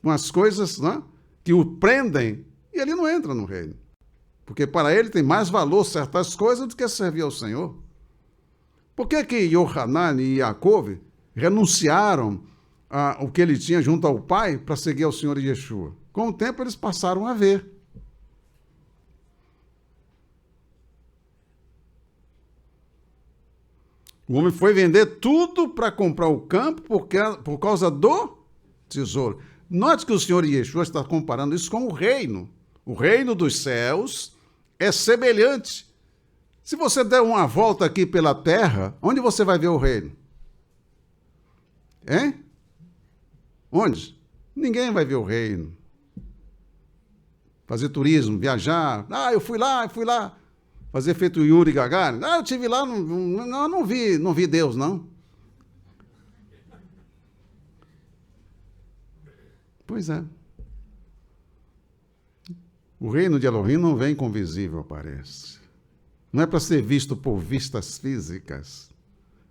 A: com as coisas, né, que o prendem, e ele não entra no reino. Porque para ele tem mais valor certas coisas do que servir ao Senhor. Por que que Yohanan e Yaakov renunciaram ao que ele tinha junto ao Pai para seguir ao Senhor Yeshua? Com o tempo eles passaram a ver. O homem foi vender tudo para comprar o campo por causa do tesouro. Note que o Senhor Yeshua está comparando isso com o reino. O reino dos céus é semelhante. Se você der uma volta aqui pela terra, onde você vai ver o reino? Hein? Onde? Ninguém vai ver o reino. Fazer turismo, viajar. Ah, eu fui lá. Fazer feito Yuri Gagarin. Ah, eu estive lá, não vi Deus, não. Pois é. O reino de Elohim não vem com visível aparência. Não é para ser visto por vistas físicas.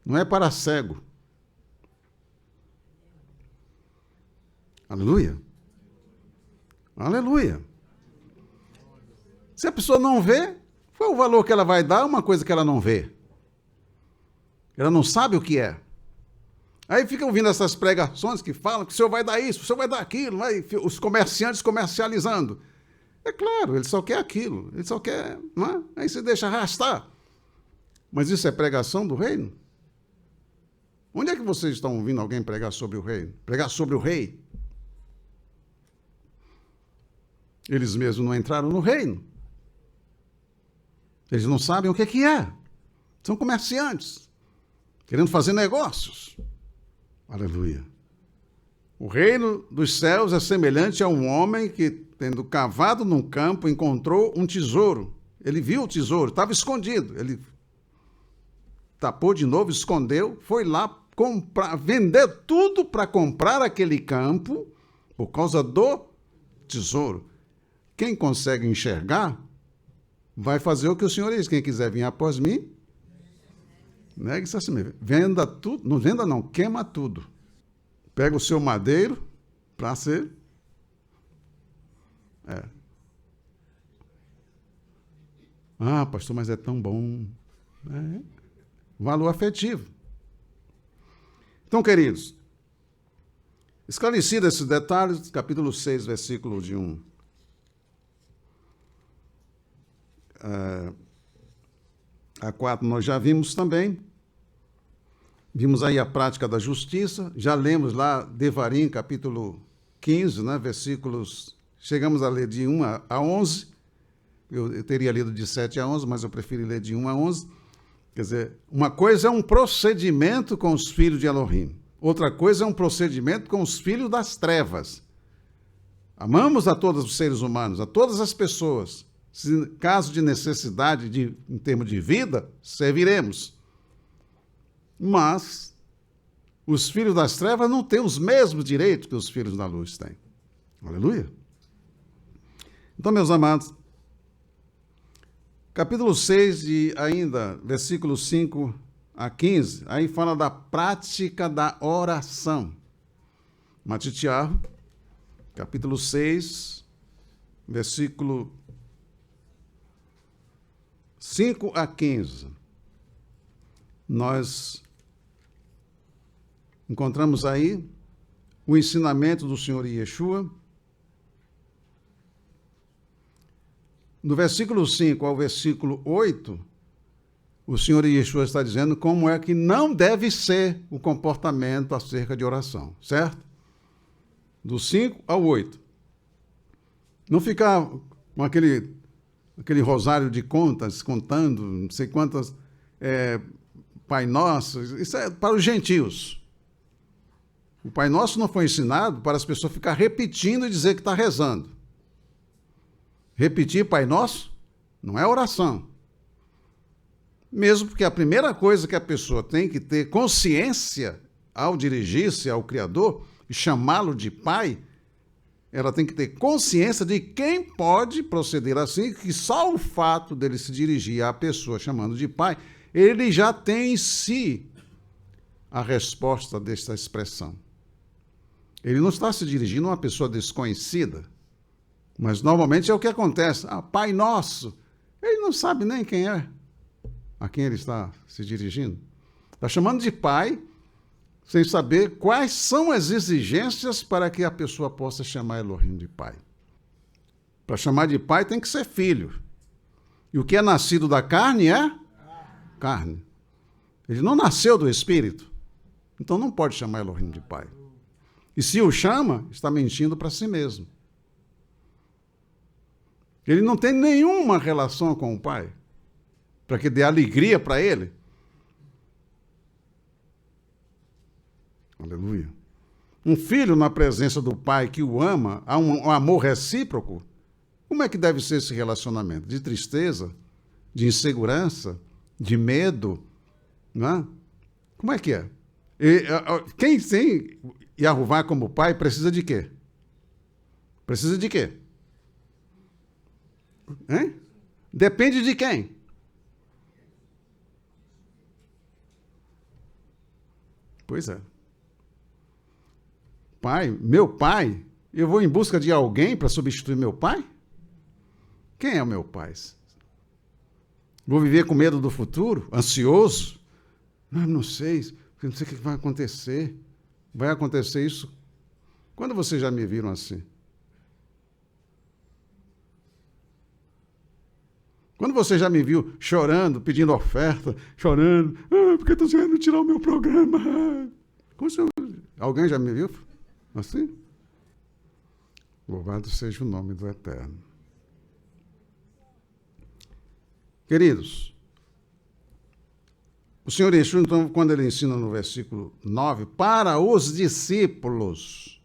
A: Não é para cego. Aleluia. Aleluia. Se a pessoa não vê, qual é o valor que ela vai dar a uma coisa que ela não vê? Ela não sabe o que é. Aí fica ouvindo essas pregações que falam que o senhor vai dar isso, o senhor vai dar aquilo, os comerciantes comercializando. É claro, ele só quer aquilo, ele só quer, não é? Aí se deixa arrastar. Mas isso é pregação do reino? Onde é que vocês estão ouvindo alguém pregar sobre o reino? Pregar sobre o rei? Eles mesmos não entraram no reino. Eles não sabem o que é. São comerciantes, querendo fazer negócios. Aleluia. O reino dos céus é semelhante a um homem que, tendo cavado num campo, encontrou um tesouro. Ele viu o tesouro, estava escondido. Ele tapou de novo, escondeu, foi lá vender tudo para comprar aquele campo por causa do tesouro. Quem consegue enxergar vai fazer o que o Senhor diz. Quem quiser vir após mim, negue-se a si mesmo. Venda tudo, não venda não, queima tudo. Pega o seu madeiro para ser... Ah, pastor, mas é tão bom. Valor afetivo. Então, queridos, esclarecido esses detalhes, capítulo 6, versículo de 1 a 4, nós já vimos também. Vimos aí a prática da justiça, já lemos lá Devarim, capítulo 15, né, versículos, chegamos a ler de 1 a 11, eu teria lido de 7 a 11, mas eu prefiro ler de 1 a 11, quer dizer, uma coisa é um procedimento com os filhos de Elohim, outra coisa é um procedimento com os filhos das trevas. Amamos a todos os seres humanos, a todas as pessoas, se caso de necessidade em termos de vida, serviremos. Mas os filhos das trevas não têm os mesmos direitos que os filhos da luz têm. Aleluia. Então, meus amados, capítulo 6, e ainda, versículos 5 a 15, aí fala da prática da oração. Matitiarro, capítulo 6, versículo 5 a 15. Nós encontramos aí o ensinamento do Senhor Yeshua. No versículo 5 ao versículo 8, o Senhor Yeshua está dizendo como é que não deve ser o comportamento acerca de oração, certo? Do 5 ao 8. Não ficar com aquele rosário de contas, contando não sei quantas Pai Nosso, isso é para os gentios. O Pai Nosso não foi ensinado para as pessoas ficar repetindo e dizer que está rezando. Repetir Pai Nosso não é oração. Mesmo porque a primeira coisa que a pessoa tem que ter consciência ao dirigir-se ao Criador e chamá-lo de Pai, ela tem que ter consciência de quem pode proceder assim, que só o fato dele se dirigir à pessoa chamando de Pai, ele já tem em si a resposta desta expressão. Ele não está se dirigindo a uma pessoa desconhecida, mas normalmente é o que acontece. Ah, Pai Nosso, ele não sabe nem quem é, a quem ele está se dirigindo. Está chamando de pai, sem saber quais são as exigências para que a pessoa possa chamar Elohim de pai. Para chamar de pai tem que ser filho. E o que é nascido da carne é carne. Ele não nasceu do Espírito. Então não pode chamar Elohim de pai. E se o chama, está mentindo para si mesmo. Ele não tem nenhuma relação com o pai, para que dê alegria para ele. Aleluia. Um filho na presença do pai que o ama, há um amor recíproco. Como é que deve ser esse relacionamento? De tristeza, de insegurança, de medo, não é? Como é que é? Quem tem Yahová como pai precisa de quê? Precisa de quê? Hein? Depende de quem? Pois é. Pai, meu pai, eu vou em busca de alguém para substituir meu pai? Quem é o meu pai? Vou viver com medo do futuro? Ansioso? Não sei o que vai acontecer. Vai acontecer isso? Quando vocês já me viram assim? Quando você já me viu chorando, pedindo oferta, chorando, porque estão querendo tirar o meu programa? Alguém já me viu assim? Louvado seja o nome do Eterno. Queridos, o Senhor Yeshua, então, quando ele ensina no versículo 9, para os discípulos,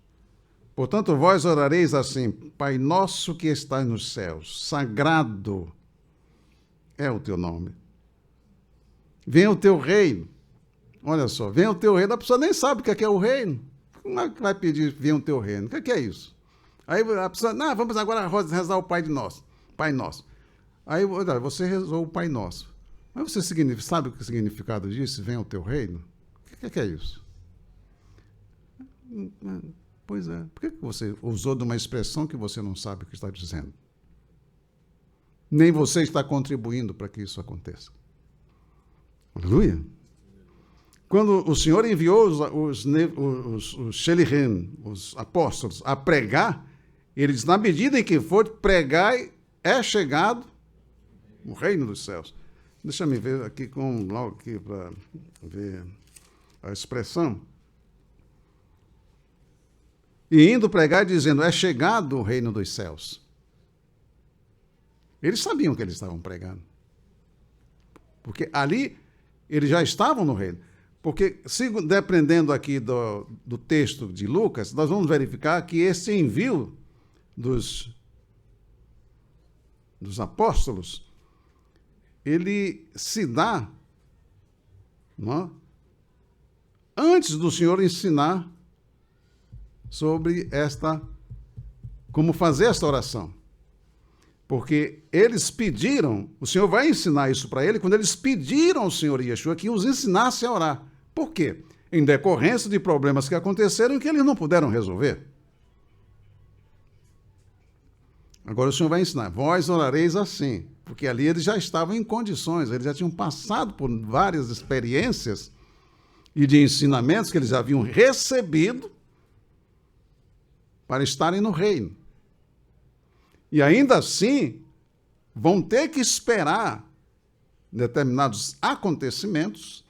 A: portanto, vós orareis assim, Pai nosso que estás nos céus, sagrado é o teu nome. Venha o teu reino. Olha só, venha o teu reino. A pessoa nem sabe o que é o reino. Como é que vai pedir venha o teu reino? O que é isso? Aí a pessoa, vamos agora rezar o Pai Nosso. Pai Nosso. Aí você rezou o Pai Nosso. Mas você sabe o significado disso? Venha o teu reino? O que é isso? Pois é. Por que você usou de uma expressão que você não sabe o que está dizendo? Nem você está contribuindo para que isso aconteça. Aleluia. Quando o Senhor enviou os Shelichim, os apóstolos, a pregar, eles, na medida em que for pregar, é chegado o reino dos céus. Deixa eu ver aqui, logo aqui, para ver a expressão. E indo pregar, dizendo, é chegado o reino dos céus. Eles sabiam que eles estavam pregando. Porque ali, eles já estavam no reino. Porque, dependendo aqui do texto de Lucas, nós vamos verificar que esse envio dos apóstolos, ele se dá, não é? Antes do Senhor ensinar sobre como fazer esta oração. Porque eles pediram, o Senhor vai ensinar isso para ele, quando eles pediram ao Senhor Yeshua que os ensinasse a orar. Por quê? Em decorrência de problemas que aconteceram e que eles não puderam resolver. Agora o Senhor vai ensinar, vós orareis assim, porque ali eles já estavam em condições, eles já tinham passado por várias experiências e de ensinamentos que eles haviam recebido para estarem no reino. E ainda assim, vão ter que esperar determinados acontecimentos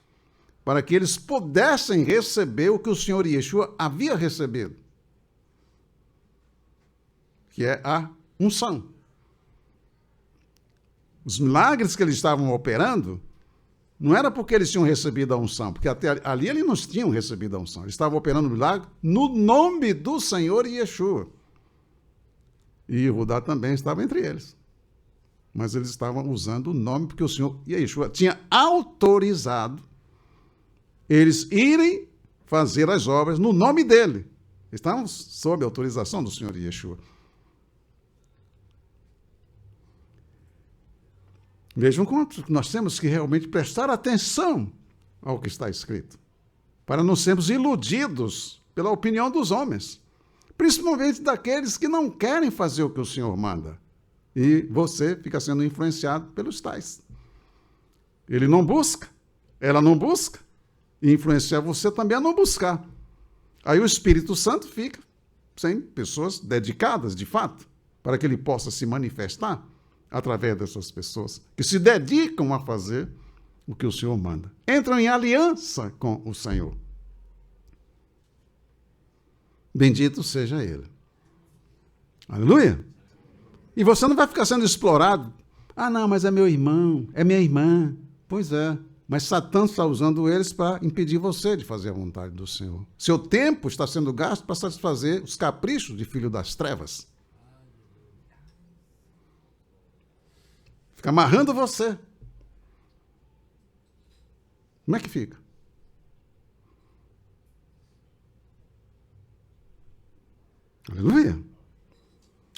A: para que eles pudessem receber o que o Senhor Yeshua havia recebido, que é a unção. Os milagres que eles estavam operando não era porque eles tinham recebido a unção, porque até ali eles não tinham recebido a unção. Eles estavam operando o milagre no nome do Senhor Yeshua. E Judá também estava entre eles. Mas eles estavam usando o nome porque o Senhor Yeshua tinha autorizado eles irem fazer as obras no nome dele. Estavam sob a autorização do Senhor Yeshua. Vejam quanto nós temos que realmente prestar atenção ao que está escrito, para não sermos iludidos pela opinião dos homens, principalmente daqueles que não querem fazer o que o Senhor manda. E você fica sendo influenciado pelos tais. Ele não busca, ela não busca, e influenciar você também a não buscar. Aí o Espírito Santo fica sem pessoas dedicadas, de fato, para que ele possa se manifestar através dessas pessoas que se dedicam a fazer o que o Senhor manda. Entram em aliança com o Senhor. Bendito seja Ele. Aleluia! E você não vai ficar sendo explorado. Ah, não, mas é meu irmão, é minha irmã. Pois é, mas Satã está usando eles para impedir você de fazer a vontade do Senhor. Seu tempo está sendo gasto para satisfazer os caprichos de filho das trevas. Fica amarrando você. Como é que fica? Aleluia!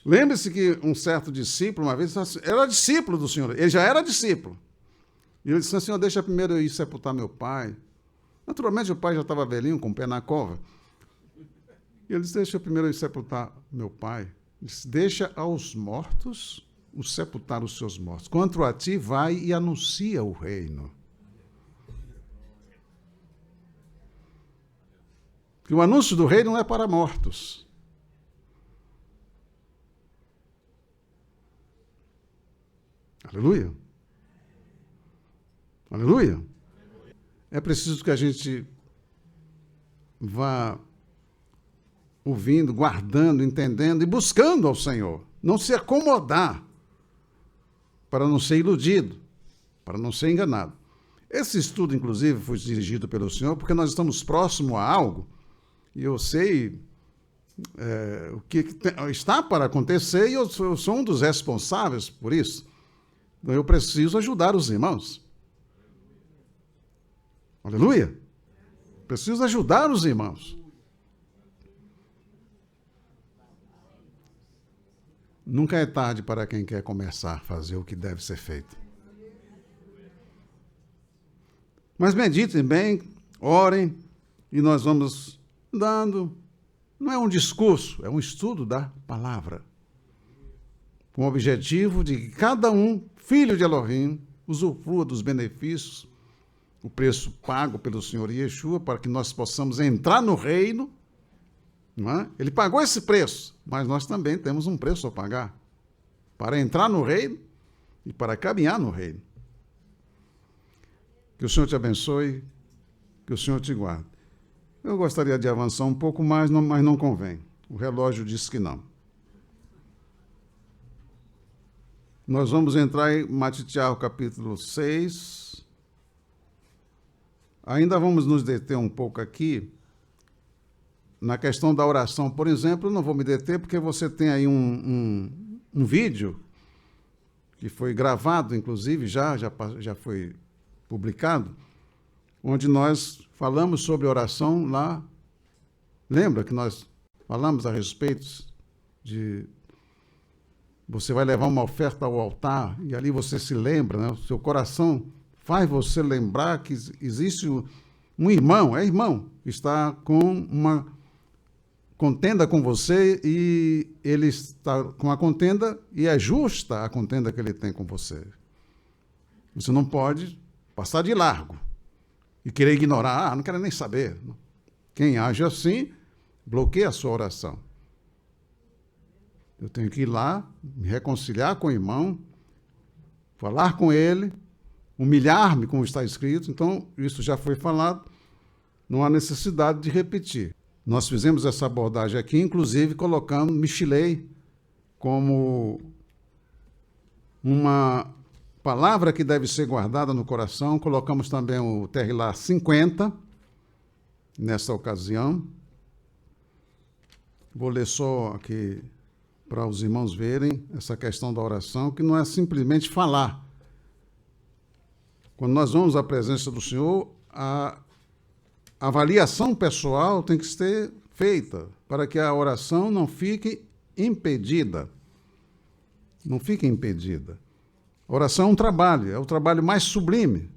A: Lembre-se que um certo discípulo, uma vez, era discípulo do Senhor, ele já era discípulo. E ele disse, Senhor, deixa primeiro eu ir sepultar meu pai. Naturalmente, o pai já estava velhinho, com o pé na cova. E ele disse, deixa primeiro eu ir sepultar meu pai. Ele disse, deixa aos mortos os sepultar os seus mortos. Quanto a ti, vai e anuncia o reino. Porque o anúncio do reino não é para mortos. Aleluia. Aleluia. É preciso que a gente vá ouvindo, guardando, entendendo e buscando ao Senhor. Não se acomodar para não ser iludido, para não ser enganado. Esse estudo, inclusive, foi dirigido pelo Senhor porque nós estamos próximos a algo e eu sei o que está para acontecer e eu sou um dos responsáveis por isso. Então, eu preciso ajudar os irmãos. Aleluia! Preciso ajudar os irmãos. Nunca é tarde para quem quer começar a fazer o que deve ser feito. Mas meditem bem, orem, e nós vamos dando. Não é um discurso, é um estudo da palavra. Com o objetivo de que cada um, filho de Elohim, usufrua dos benefícios, o preço pago pelo Senhor Yeshua, para que nós possamos entrar no reino. Não é? Ele pagou esse preço, mas nós também temos um preço a pagar para entrar no reino e para caminhar no reino. Que o Senhor te abençoe, que o Senhor te guarde. Eu gostaria de avançar um pouco mais, mas não convém. O relógio diz que não. Nós vamos entrar em Matitiahu, capítulo 6. Ainda vamos nos deter um pouco aqui na questão da oração. Por exemplo, eu não vou me deter porque você tem aí um vídeo que foi gravado, inclusive, já foi publicado, onde nós falamos sobre oração lá. Lembra que nós falamos a respeito de você vai levar uma oferta ao altar e ali você se lembra, né? O seu coração faz você lembrar que existe um irmão, que está com uma contenda com você e ele está com a contenda e é justa a contenda que ele tem com você. Você não pode passar de largo e querer ignorar, não quero nem saber. Quem age assim, bloqueia a sua oração. Eu tenho que ir lá, me reconciliar com o irmão, falar com ele, humilhar-me, como está escrito. Então, isso já foi falado, não há necessidade de repetir. Nós fizemos essa abordagem aqui, inclusive colocando Mishilei como uma palavra que deve ser guardada no coração. Colocamos também o Terrilá 50, nessa ocasião. Vou ler só aqui para os irmãos verem essa questão da oração, que não é simplesmente falar. Quando nós vamos à presença do Senhor, a avaliação pessoal tem que ser feita para que a oração não fique impedida. Não fique impedida. A oração é um trabalho, é o trabalho mais sublime.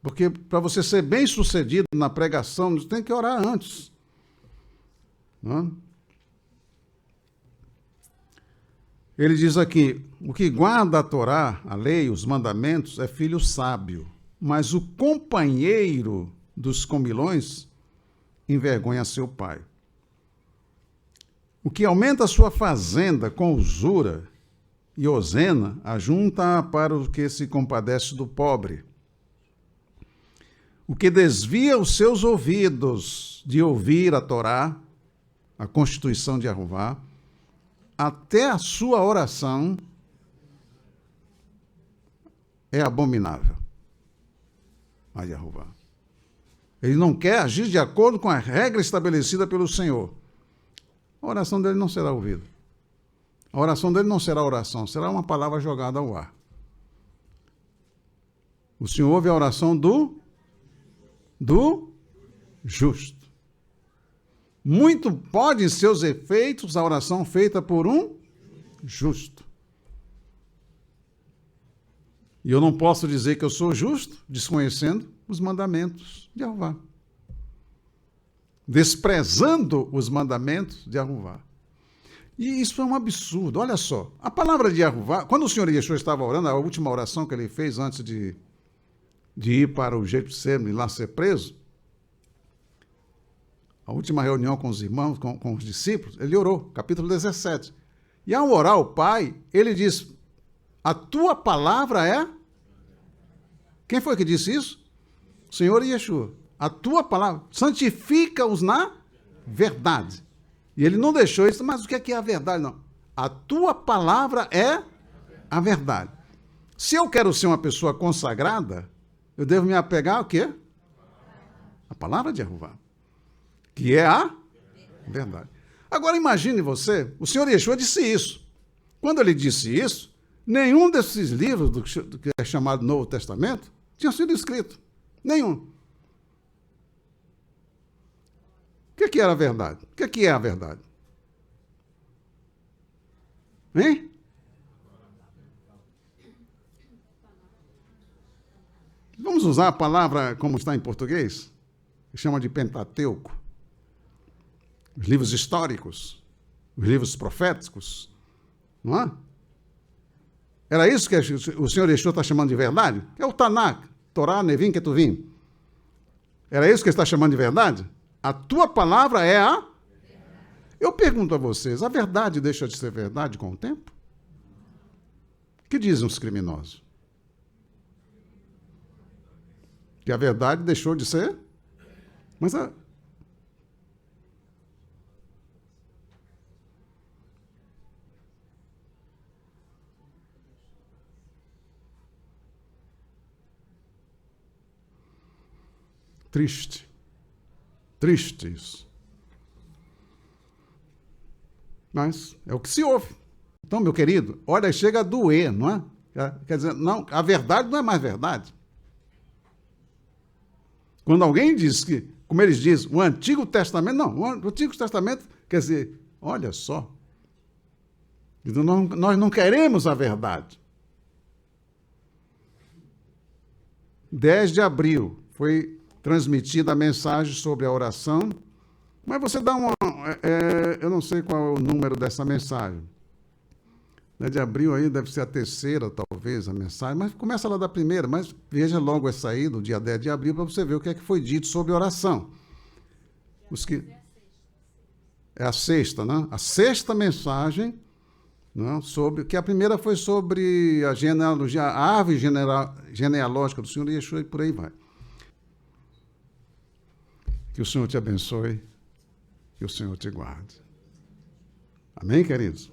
A: Porque para você ser bem-sucedido na pregação, você tem que orar antes. Não é? Ele diz aqui, o que guarda a Torá, a lei, os mandamentos, é filho sábio, mas o companheiro dos comilões envergonha seu pai. O que aumenta a sua fazenda com usura e ozena, ajunta para o que se compadece do pobre. O que desvia os seus ouvidos de ouvir a Torá, a constituição de Jeová, até a sua oração é abominável a Jeová. Ele não quer agir de acordo com a regra estabelecida pelo Senhor. A oração dele não será ouvida. A oração dele não será oração, será uma palavra jogada ao ar. O Senhor ouve a oração do justo. Muito pode em seus efeitos a oração feita por um justo. E eu não posso dizer que eu sou justo desconhecendo os mandamentos de Jeová. Desprezando os mandamentos de Jeová. E isso é um absurdo. Olha só, a palavra de Jeová, quando o Senhor Yeshua estava orando, a última oração que ele fez antes de ir para o Getsemane e lá ser preso, a última reunião com os irmãos, com os discípulos, ele orou, capítulo 17. E ao orar ao Pai, ele diz, a tua palavra é... Quem foi que disse isso? O Senhor Yeshua. A tua palavra, santifica-os na verdade. E ele não deixou isso, mas o que é a verdade? Não. A tua palavra é a verdade. Se eu quero ser uma pessoa consagrada, eu devo me apegar ao quê? A palavra de Jeová, que é a verdade. Agora imagine você, o Senhor Yeshua disse isso. Quando ele disse isso, nenhum desses livros do que é chamado Novo Testamento tinha sido escrito. Nenhum. O que era a verdade? O que é a verdade? Hein? Vamos usar a palavra como está em português? Que chama de Pentateuco. Os livros históricos, os livros proféticos, não é? Era isso que o Senhor Yeshua está chamando de verdade? É o Tanakh, Torá, Nevim, Ketuvim. Era isso que ele está chamando de verdade? A tua palavra é a... Eu pergunto a vocês, a verdade deixa de ser verdade com o tempo? O que dizem os criminosos? Que a verdade deixou de ser? Mas a... Triste. Triste isso. Mas é o que se ouve. Então, meu querido, olha, chega a doer, não é? Quer dizer, não, a verdade não é mais verdade. Quando alguém diz que, como eles dizem, o Antigo Testamento, não, o Antigo Testamento, quer dizer, olha só, então, nós não queremos a verdade. 10 de abril foi transmitida a mensagem sobre a oração, mas você dá uma... eu não sei qual é o número dessa mensagem. 10 de abril aí deve ser a terceira, talvez, a mensagem, mas começa lá da primeira, mas veja logo essa aí, do dia 10 de abril, para você ver o que é que foi dito sobre oração. É a sexta, né? A sexta mensagem, né, sobre... que a primeira foi sobre a genealogia, a árvore genealógica do Senhor Yeshua e por aí vai. Que o Senhor te abençoe, que o Senhor te guarde. Amém, queridos?